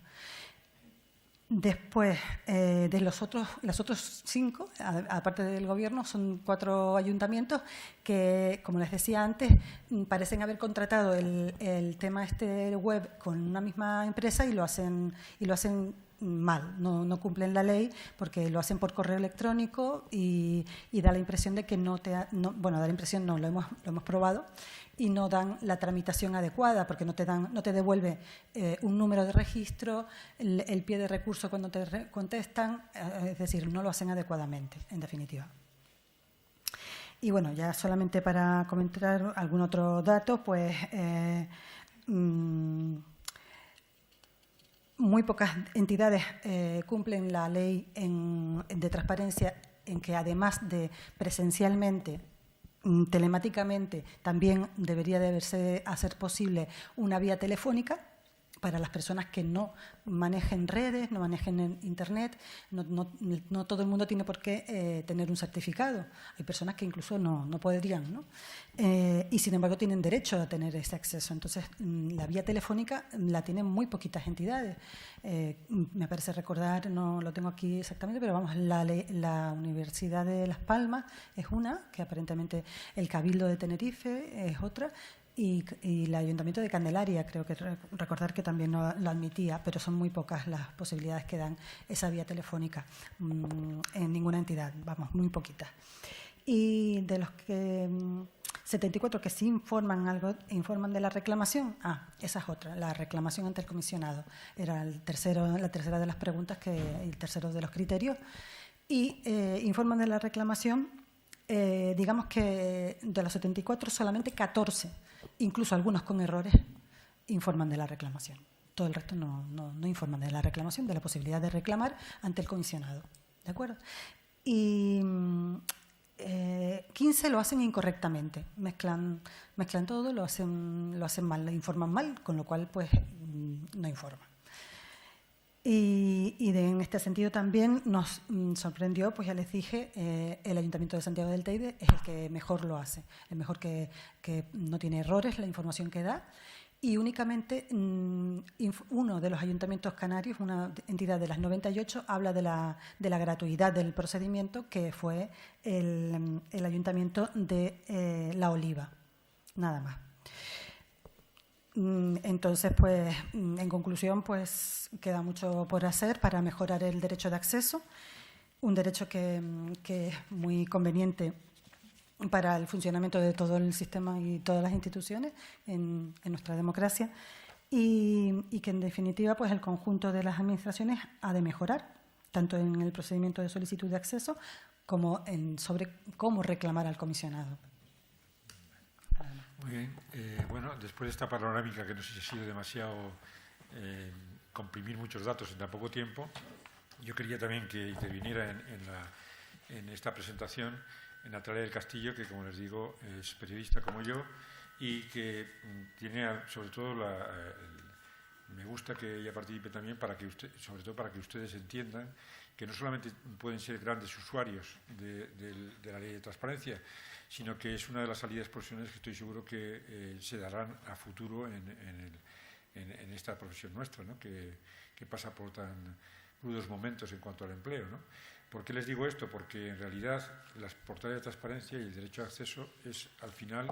Después, de los otros 5, aparte del Gobierno, son 4 ayuntamientos que, como les decía antes, parecen haber contratado el tema web con una misma empresa y lo hacen mal, no cumplen la ley porque lo hacen por correo electrónico y da la impresión de que da la impresión no, lo hemos probado, y no dan la tramitación adecuada, porque no te devuelve un número de registro, el pie de recurso cuando te contestan, es decir, no lo hacen adecuadamente, en definitiva. Y bueno, ya solamente para comentar algún otro dato, pues muy pocas entidades cumplen la ley de transparencia, en que además de presencialmente telemáticamente también debería de hacer posible una vía telefónica para las personas que no manejen redes, no manejen Internet. No todo el mundo tiene por qué tener un certificado. Hay personas que incluso no podrían, ¿no? Y sin embargo tienen derecho a tener ese acceso. Entonces, la vía telefónica la tienen muy poquitas entidades. Me parece recordar, no lo tengo aquí exactamente, pero vamos, la Universidad de Las Palmas es una, que aparentemente el Cabildo de Tenerife es otra, y el Ayuntamiento de Candelaria, creo que recordar que también lo admitía, pero son muy pocas las posibilidades que dan esa vía telefónica en ninguna entidad, vamos, muy poquitas. Y de los que 74 que sí informan de la reclamación, esa es otra, la reclamación ante el comisionado. Era la tercera de las preguntas, el tercero de los criterios. Y informan de la reclamación, digamos que de los 74, solamente 14, incluso algunos con errores, informan de la reclamación. Todo el resto no informan de la reclamación, de la posibilidad de reclamar ante el comisionado. ¿De acuerdo? Y 15 lo hacen incorrectamente, mezclan todo, lo hacen mal, informan mal, con lo cual pues no informan. Y en este sentido también nos sorprendió, pues ya les dije, el Ayuntamiento de Santiago del Teide es el que mejor lo hace, el mejor que no tiene errores la información que da, y únicamente uno de los ayuntamientos canarios, una entidad de las 98, habla de la gratuidad del procedimiento, que fue el Ayuntamiento de La Oliva, nada más. Entonces, pues, en conclusión, pues queda mucho por hacer para mejorar el derecho de acceso, un derecho que es muy conveniente para el funcionamiento de todo el sistema y todas las instituciones en nuestra democracia, y que, en definitiva, pues el conjunto de las administraciones ha de mejorar, tanto en el procedimiento de solicitud de acceso como sobre cómo reclamar al comisionado. Muy bien. Bueno, después de esta panorámica, que no sé si ha sido demasiado comprimir muchos datos en tan poco tiempo, yo quería también que interviniera en esta presentación Natalia del Castillo, que, como les digo, es periodista como yo y que tiene, sobre todo, me gusta que ella participe también, sobre todo para que ustedes entiendan que no solamente pueden ser grandes usuarios de la ley de transparencia, sino que es una de las salidas profesionales que estoy seguro que se darán a futuro en esta profesión nuestra, ¿no? que pasa por tan rudos momentos en cuanto al empleo, ¿no? ¿Por qué les digo esto? Porque en realidad las portales de transparencia y el derecho de acceso es, al final,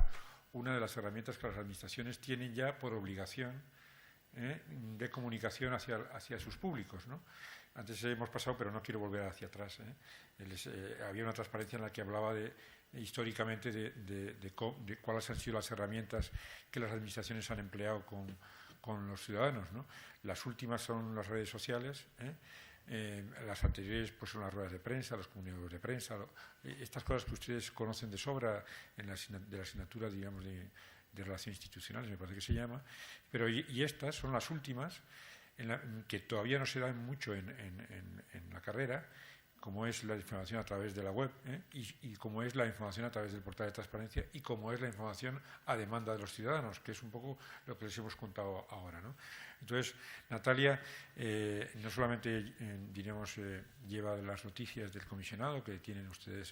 una de las herramientas que las administraciones tienen ya por obligación de comunicación hacia sus públicos, ¿no? Antes hemos pasado, pero no quiero volver hacia atrás. Había una transparencia en la que hablaba históricamente de cuáles han sido las herramientas que las administraciones han empleado con los ciudadanos, ¿no? Las últimas son las redes sociales, las anteriores pues son las ruedas de prensa, los comunicados de prensa, estas cosas que ustedes conocen de sobra de la asignatura, digamos, de Relaciones Institucionales, me parece que se llama, pero y estas son las últimas que todavía no se dan mucho en la carrera, como es la información a través de la web, y como es la información a través del portal de transparencia, y como es la información a demanda de los ciudadanos, que es un poco lo que les hemos contado ahora, ¿no? Entonces, Natalia no solamente, lleva las noticias del comisionado que tienen ustedes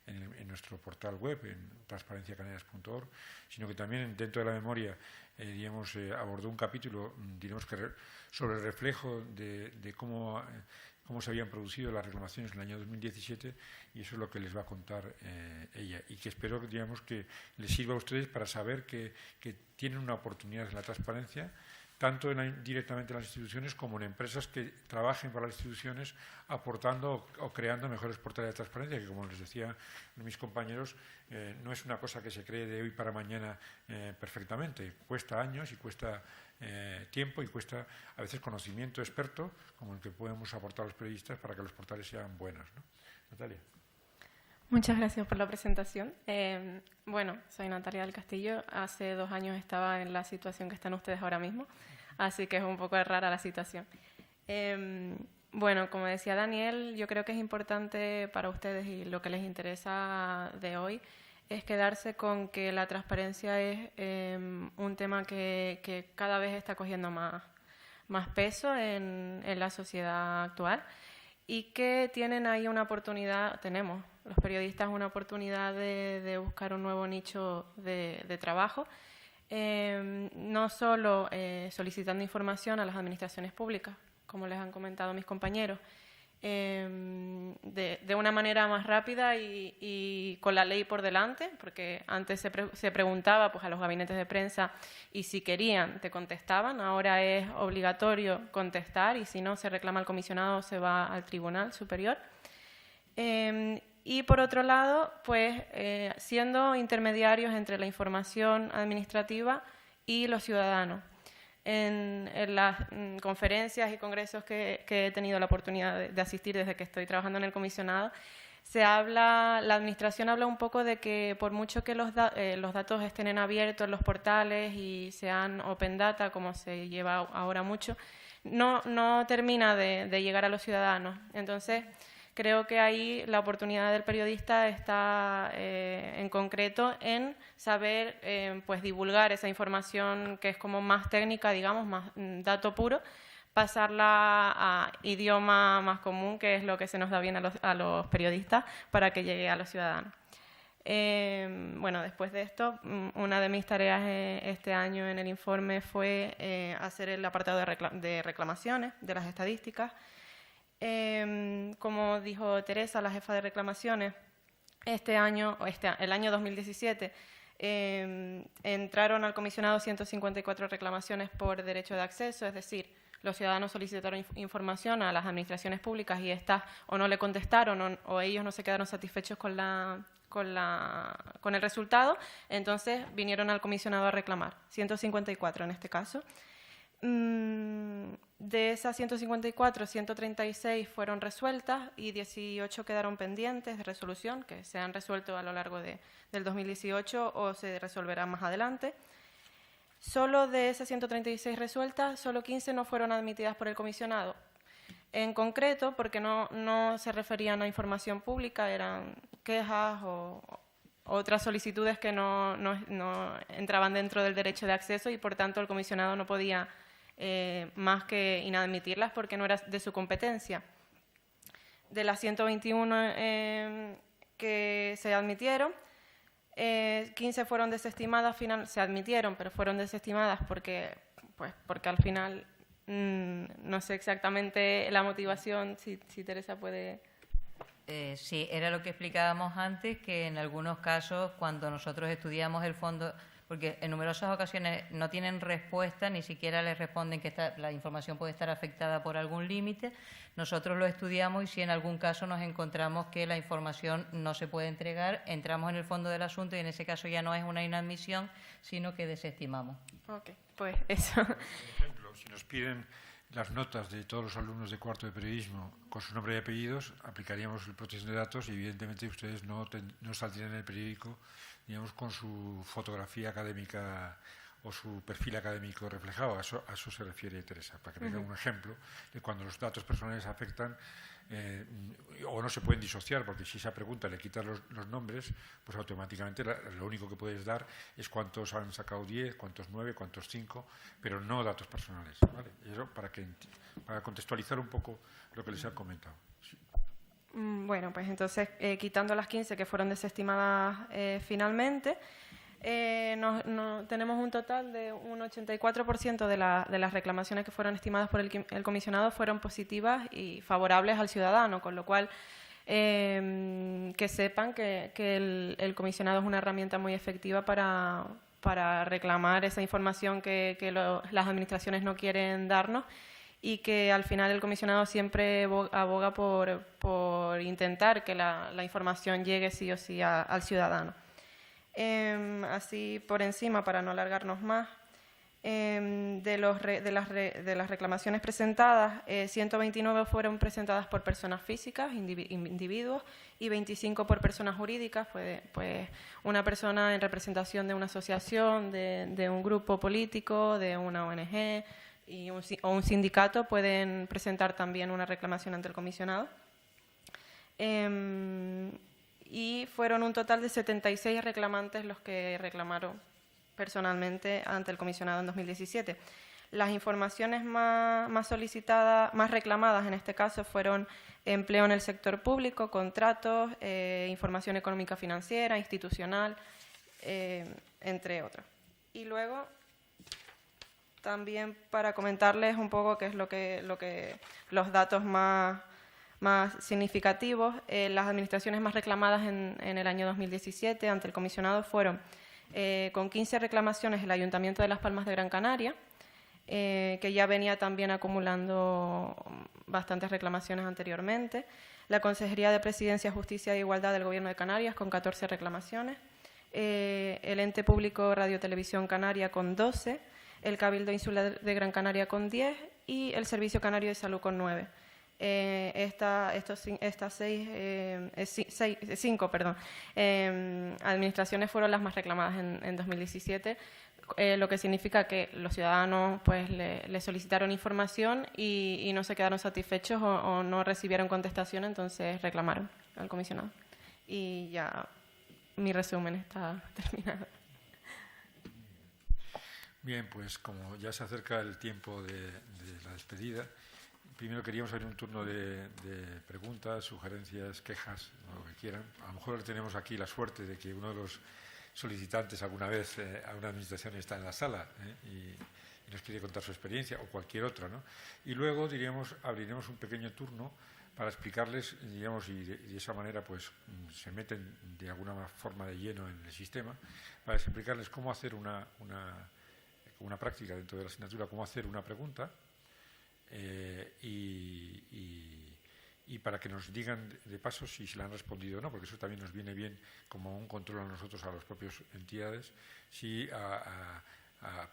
en nuestro portal web, en transparenciacanarias.org, sino que también dentro de la memoria, abordó un capítulo, sobre el reflejo de cómo se habían producido las reclamaciones en el año 2017, y eso es lo que les va a contar ella, y que espero que les sirva a ustedes para saber que tienen una oportunidad en la transparencia, tanto directamente en las instituciones como en empresas que trabajen para las instituciones, aportando o creando mejores portales de transparencia, que, como les decía mis compañeros, no es una cosa que se cree de hoy para mañana perfectamente. Cuesta años y cuesta tiempo y cuesta a veces conocimiento experto, como el que podemos aportar los periodistas para que los portales sean buenos, ¿no? Natalia. Muchas gracias por la presentación. Bueno, soy Natalia del Castillo. Hace 2 años estaba en la situación que están ustedes ahora mismo, así que es un poco rara la situación. Bueno, como decía Daniel, yo creo que es importante para ustedes, y lo que les interesa de hoy es quedarse con que la transparencia es un tema que cada vez está cogiendo más peso en la sociedad actual y que tienen ahí una oportunidad, tenemos los periodistas una oportunidad de buscar un nuevo nicho de trabajo, no solo solicitando información a las administraciones públicas, como les han comentado mis compañeros, de una manera más rápida y con la ley por delante, porque antes se preguntaba pues, a los gabinetes de prensa y si querían te contestaban, ahora es obligatorio contestar y si no se reclama al comisionado se va al Tribunal Superior. Y por otro lado, pues siendo intermediarios entre la información administrativa y los ciudadanos. En las conferencias y congresos que he tenido la oportunidad de asistir desde que estoy trabajando en el comisionado, la administración habla un poco de que por mucho que los datos estén en abierto en los portales y sean open data, como se lleva ahora mucho, no termina de llegar a los ciudadanos. Entonces, creo que ahí la oportunidad del periodista está en concreto en saber pues divulgar esa información que es como más técnica, digamos, más dato puro, pasarla a idioma más común, que es lo que se nos da bien a los periodistas, para que llegue a los ciudadanos. Bueno, después de esto, una de mis tareas este año en el informe fue hacer el apartado de reclamaciones de las estadísticas. Como dijo Teresa, la jefa de reclamaciones, el año 2017 entraron al comisionado 154 reclamaciones por derecho de acceso, es decir, los ciudadanos solicitaron información a las administraciones públicas y estas o no le contestaron o ellos no se quedaron satisfechos con el resultado, entonces vinieron al comisionado a reclamar, 154 en este caso. De esas 154, 136 fueron resueltas y 18 quedaron pendientes de resolución, que se han resuelto a lo largo del 2018 o se resolverán más adelante. Solo de esas 136 resueltas, solo 15 no fueron admitidas por el comisionado. En concreto, porque no se referían a información pública, eran quejas o otras solicitudes que no entraban dentro del derecho de acceso y, por tanto, el comisionado no podía más que inadmitirlas porque no era de su competencia. De las 121 que se admitieron, 15 fueron desestimadas, se admitieron, pero fueron desestimadas porque al final no sé exactamente la motivación, si Teresa puede... Sí, era lo que explicábamos antes, que en algunos casos, cuando nosotros estudiamos el fondo, porque en numerosas ocasiones no tienen respuesta, ni siquiera les responden que la información puede estar afectada por algún límite, nosotros lo estudiamos y si en algún caso nos encontramos que la información no se puede entregar, entramos en el fondo del asunto y en ese caso ya no es una inadmisión, sino que desestimamos. Ok, pues eso. Por ejemplo, si nos piden las notas de todos los alumnos de cuarto de periodismo con su nombre y apellidos, aplicaríamos el protección de datos y evidentemente ustedes no saldrían en el periódico, digamos, con su fotografía académica o su perfil académico reflejado. A eso se refiere Teresa, para que tenga un ejemplo de cuando los datos personales afectan o no se pueden disociar, porque si esa pregunta le quitas los nombres, pues automáticamente lo único que puedes dar es cuántos han sacado 10, cuántos 9, cuántos 5, pero no datos personales, ¿vale? Y eso para contextualizar un poco lo que les he comentado. Sí. Bueno, pues entonces, quitando las 15 que fueron desestimadas finalmente, tenemos un total de un 84% de las reclamaciones que fueron estimadas por el comisionado fueron positivas y favorables al ciudadano, con lo cual que sepan que el comisionado es una herramienta muy efectiva para reclamar esa información que las administraciones no quieren darnos y que al final el comisionado siempre aboga por intentar que la información llegue sí o sí al ciudadano. Así por encima, para no alargarnos más, de las reclamaciones presentadas, 129 fueron presentadas por personas físicas, individuos, y 25 por personas jurídicas, pues una persona en representación de una asociación, de un grupo político, de una ONG o un sindicato pueden presentar también una reclamación ante el comisionado. y fueron un total de 76 reclamantes los que reclamaron personalmente ante el comisionado en 2017. Las informaciones más solicitadas, más reclamadas en este caso fueron empleo en el sector público, contratos, información económica financiera, institucional, entre otros. Y luego, también para comentarles un poco qué es los datos más significativos, las administraciones más reclamadas en el año 2017 ante el comisionado fueron, con 15 reclamaciones, el Ayuntamiento de Las Palmas de Gran Canaria, que ya venía también acumulando bastantes reclamaciones anteriormente, la Consejería de Presidencia, Justicia e Igualdad del Gobierno de Canarias con 14 reclamaciones, el Ente Público Radio Televisión Canaria con 12, el Cabildo Insular de Gran Canaria con 10 y el Servicio Canario de Salud con 9. Estas cinco administraciones fueron las más reclamadas en 2017, lo que significa que los ciudadanos pues le solicitaron información y no se quedaron satisfechos o no recibieron contestación, entonces reclamaron al comisionado. Y ya mi resumen está terminado. Bien, pues como ya se acerca el tiempo de la despedida, primero queríamos abrir un turno de preguntas, sugerencias, quejas, lo que quieran. A lo mejor tenemos aquí la suerte de que uno de los solicitantes alguna vez a una administración está en la sala y nos quiere contar su experiencia, o cualquier otra, ¿no? Y luego abriremos un pequeño turno para explicarles, digamos, y de esa manera pues se meten de alguna forma de lleno en el sistema, para explicarles cómo hacer una práctica dentro de la asignatura, cómo hacer una pregunta, y para que nos digan de paso si se la han respondido o no, porque eso también nos viene bien como un control a nosotros, a las propias entidades, si a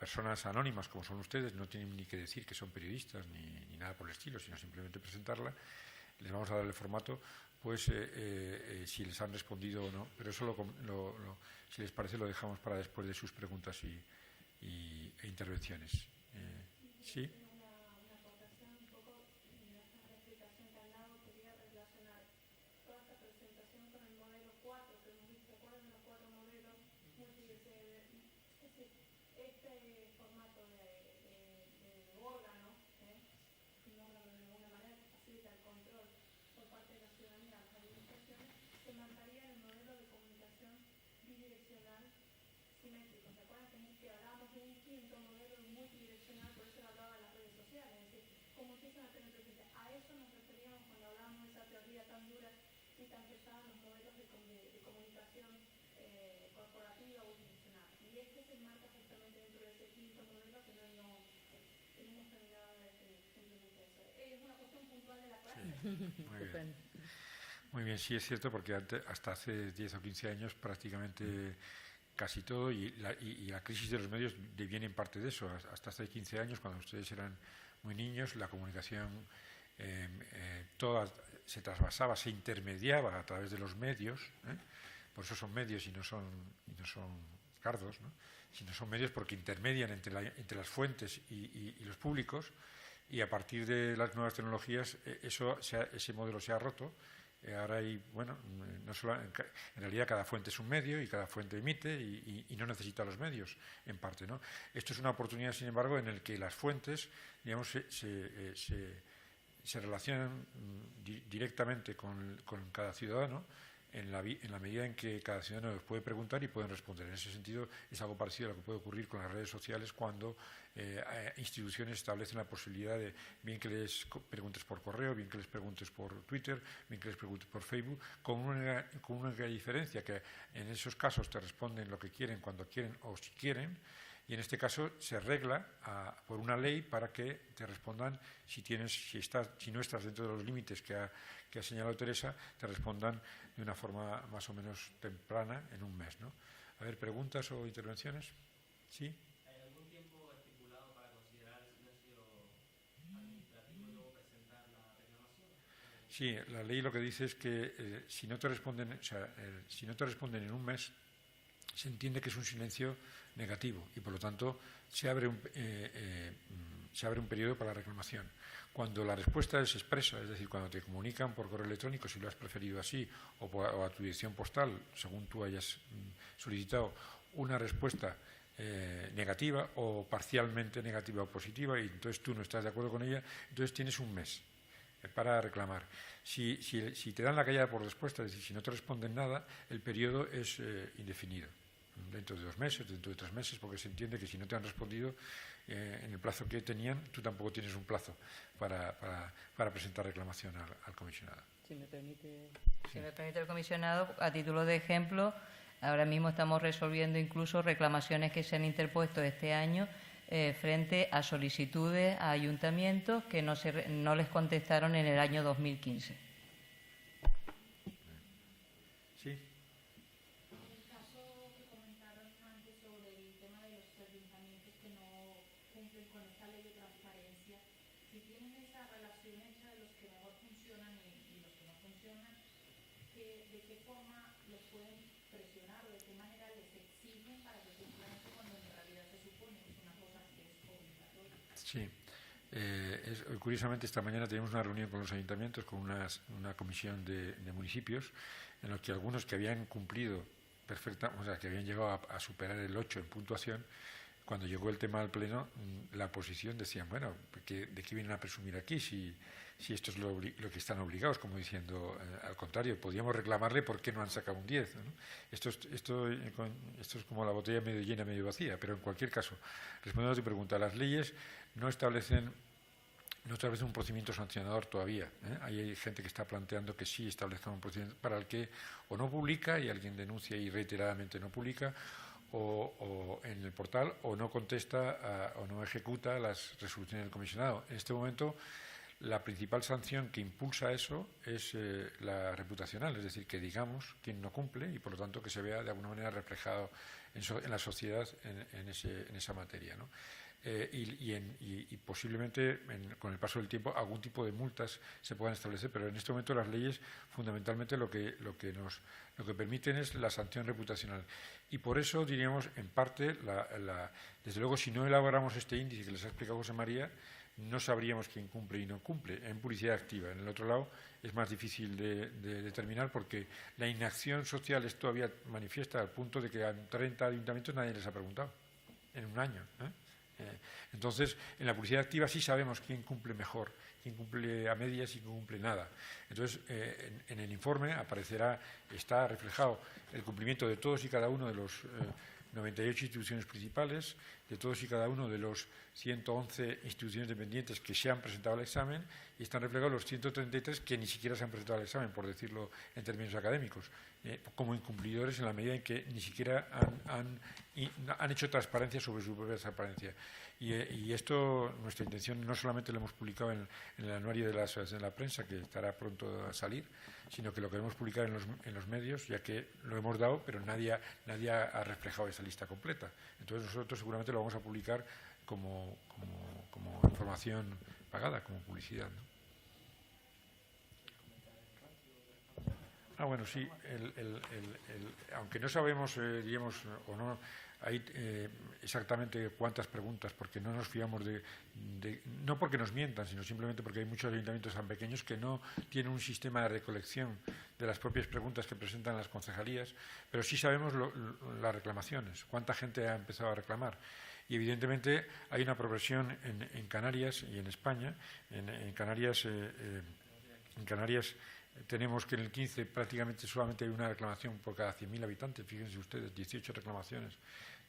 personas anónimas como son ustedes, no tienen ni que decir que son periodistas ni nada por el estilo, sino simplemente presentarla, les vamos a dar el formato, pues si les han respondido o no, pero eso si les parece lo dejamos para después de sus preguntas e intervenciones. ¿Sí? Muy bien, sí es cierto, porque hasta hace 10 o 15 años prácticamente casi todo, y la crisis de los medios viene en parte de eso. Hasta hace 15 años, cuando ustedes eran muy niños, la comunicación toda se trasvasaba, se intermediaba a través de los medios, por eso son medios y no son cardos, ¿no? Sino son medios porque intermedian entre las fuentes y los públicos, y a partir de las nuevas tecnologías ese modelo se ha roto. Ahora hay, no solo, en realidad cada fuente es un medio y cada fuente emite y no necesita los medios, en parte, ¿no? Esto es una oportunidad, sin embargo, en el que las fuentes, digamos, se relacionan directamente con cada ciudadano en la medida en que cada ciudadano les puede preguntar y pueden responder. En ese sentido, es algo parecido a lo que puede ocurrir con las redes sociales cuando instituciones establecen la posibilidad de, bien que les preguntes por correo, bien que les preguntes por Twitter, bien que les preguntes por Facebook, con una única diferencia, que en esos casos te responden lo que quieren, cuando quieren o si quieren, y en este caso se regla por una ley para que te respondan si no estás dentro de los límites que ha señalado Teresa, te respondan de una forma más o menos temprana, en un mes, ¿no? A ver, ¿preguntas o intervenciones? ¿Sí? ¿Hay algún tiempo estipulado para considerar el silencio administrativo y luego presentar la reclamación? Sí, la ley lo que dice es que si no te responden en un mes, se entiende que es un silencio negativo y por lo tanto se se abre un periodo para la reclamación. Cuando la respuesta es expresa, es decir, cuando te comunican por correo electrónico, si lo has preferido así, o a tu dirección postal, según tú hayas solicitado, una respuesta negativa o parcialmente negativa o positiva, y entonces tú no estás de acuerdo con ella, entonces tienes un mes para reclamar. Si te dan la callada por respuesta, es decir, si no te responden nada, el periodo es indefinido. Dentro de 2 meses, dentro de 3 meses, porque se entiende que si no te han respondido en el plazo que tenían, tú tampoco tienes un plazo para presentar reclamación al comisionado. Si me permite el comisionado, a título de ejemplo, ahora mismo estamos resolviendo incluso reclamaciones que se han interpuesto este año frente a solicitudes a ayuntamientos que no les contestaron en el año 2015. Sí. En el caso que comentaron antes sobre el tema de los ayuntamientos que no cumplen con esta ley de transparencia, si tienen esa relación hecha de los que mejor funcionan y los que no funcionan, ¿de qué forma los pueden presionar o de qué manera les exigen para que cumplan eso cuando en realidad se supone que es una cosa que es obligatoria? Sí. Curiosamente, esta mañana tenemos una reunión con los ayuntamientos, con una comisión de municipios, en los que algunos que habían cumplido o sea, que habían llegado a superar el 8 en puntuación, cuando llegó el tema al Pleno, la oposición decían, bueno, ¿de qué vienen a presumir aquí si esto es lo que están obligados? Como diciendo, al contrario, podíamos reclamarle por qué no han sacado un 10, ¿no? Esto es como la botella medio llena, medio vacía, pero en cualquier caso, respondiendo a tu pregunta, las leyes no establecen un procedimiento sancionador todavía, ¿eh? Hay gente que está planteando que sí establezcan un procedimiento para el que o no publica y alguien denuncia y reiteradamente no publica, o en el portal, o no contesta o no ejecuta las resoluciones del comisionado. En este momento, la principal sanción que impulsa eso es la reputacional, es decir, que digamos quién no cumple y por lo tanto que se vea de alguna manera reflejado en la sociedad en esa materia, ¿no? Y posiblemente con el paso del tiempo algún tipo de multas se puedan establecer, pero en este momento las leyes fundamentalmente lo que permiten es la sanción reputacional. Y por eso diríamos, en parte, desde luego, si no elaboramos este índice que les ha explicado José María, no sabríamos quién cumple y no cumple en publicidad activa. En el otro lado es más difícil de determinar porque la inacción social es todavía manifiesta al punto de que a 30 ayuntamientos nadie les ha preguntado en un año, ¿eh? Entonces, en la publicidad activa sí sabemos quién cumple mejor, quién cumple a medias y quién cumple nada. Entonces, en el informe está reflejado el cumplimiento de todos y cada uno de los 98 instituciones principales, de todos y cada uno de los 111 instituciones dependientes que se han presentado al examen, y están reflejados los 133 que ni siquiera se han presentado al examen, por decirlo en términos académicos, como incumplidores en la medida en que ni siquiera han hecho transparencia sobre su propia transparencia. Y esto, nuestra intención, no solamente lo hemos publicado en el anuario de la Asociación de la Prensa, que estará pronto a salir, sino que lo queremos publicar en los medios, ya que lo hemos dado, pero nadie ha reflejado esa lista completa. Entonces nosotros seguramente lo vamos a publicar como información pagada, como publicidad, ¿no? Bueno, sí, aunque no sabemos, diríamos, o no hay exactamente cuántas preguntas, porque no nos fiamos no porque nos mientan, sino simplemente porque hay muchos ayuntamientos tan pequeños que no tienen un sistema de recolección de las propias preguntas que presentan las concejalías, pero sí sabemos las reclamaciones, cuánta gente ha empezado a reclamar. Y evidentemente hay una progresión en Canarias y en España. En Canarias tenemos que en el 15 prácticamente solamente hay una reclamación por cada 100.000 habitantes. Fíjense ustedes, 18 reclamaciones,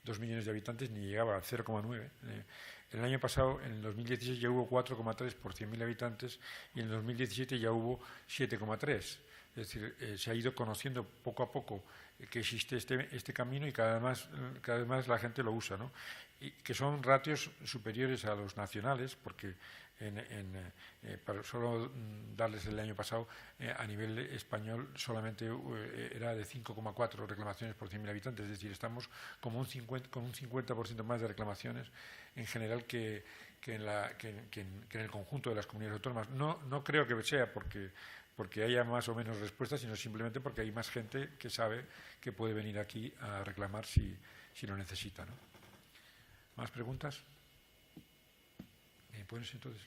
2 millones de habitantes, ni llegaba al 0,9. El año pasado, en el 2016, ya hubo 4,3 por 100.000 habitantes y en el 2017 ya hubo 7,3. Es decir, se ha ido conociendo poco a poco que existe este camino y cada vez más la gente lo usa, ¿no? Y que son ratios superiores a los nacionales, porque para solo darles el año pasado, a nivel español solamente era de 5,4 reclamaciones por 100.000 habitantes, es decir, estamos con un 50% más de reclamaciones en general que en el conjunto de las comunidades autónomas. No creo que sea porque haya más o menos respuestas, sino simplemente porque hay más gente que sabe que puede venir aquí a reclamar si lo necesita, ¿no? ¿Más preguntas? Bien. pones entonces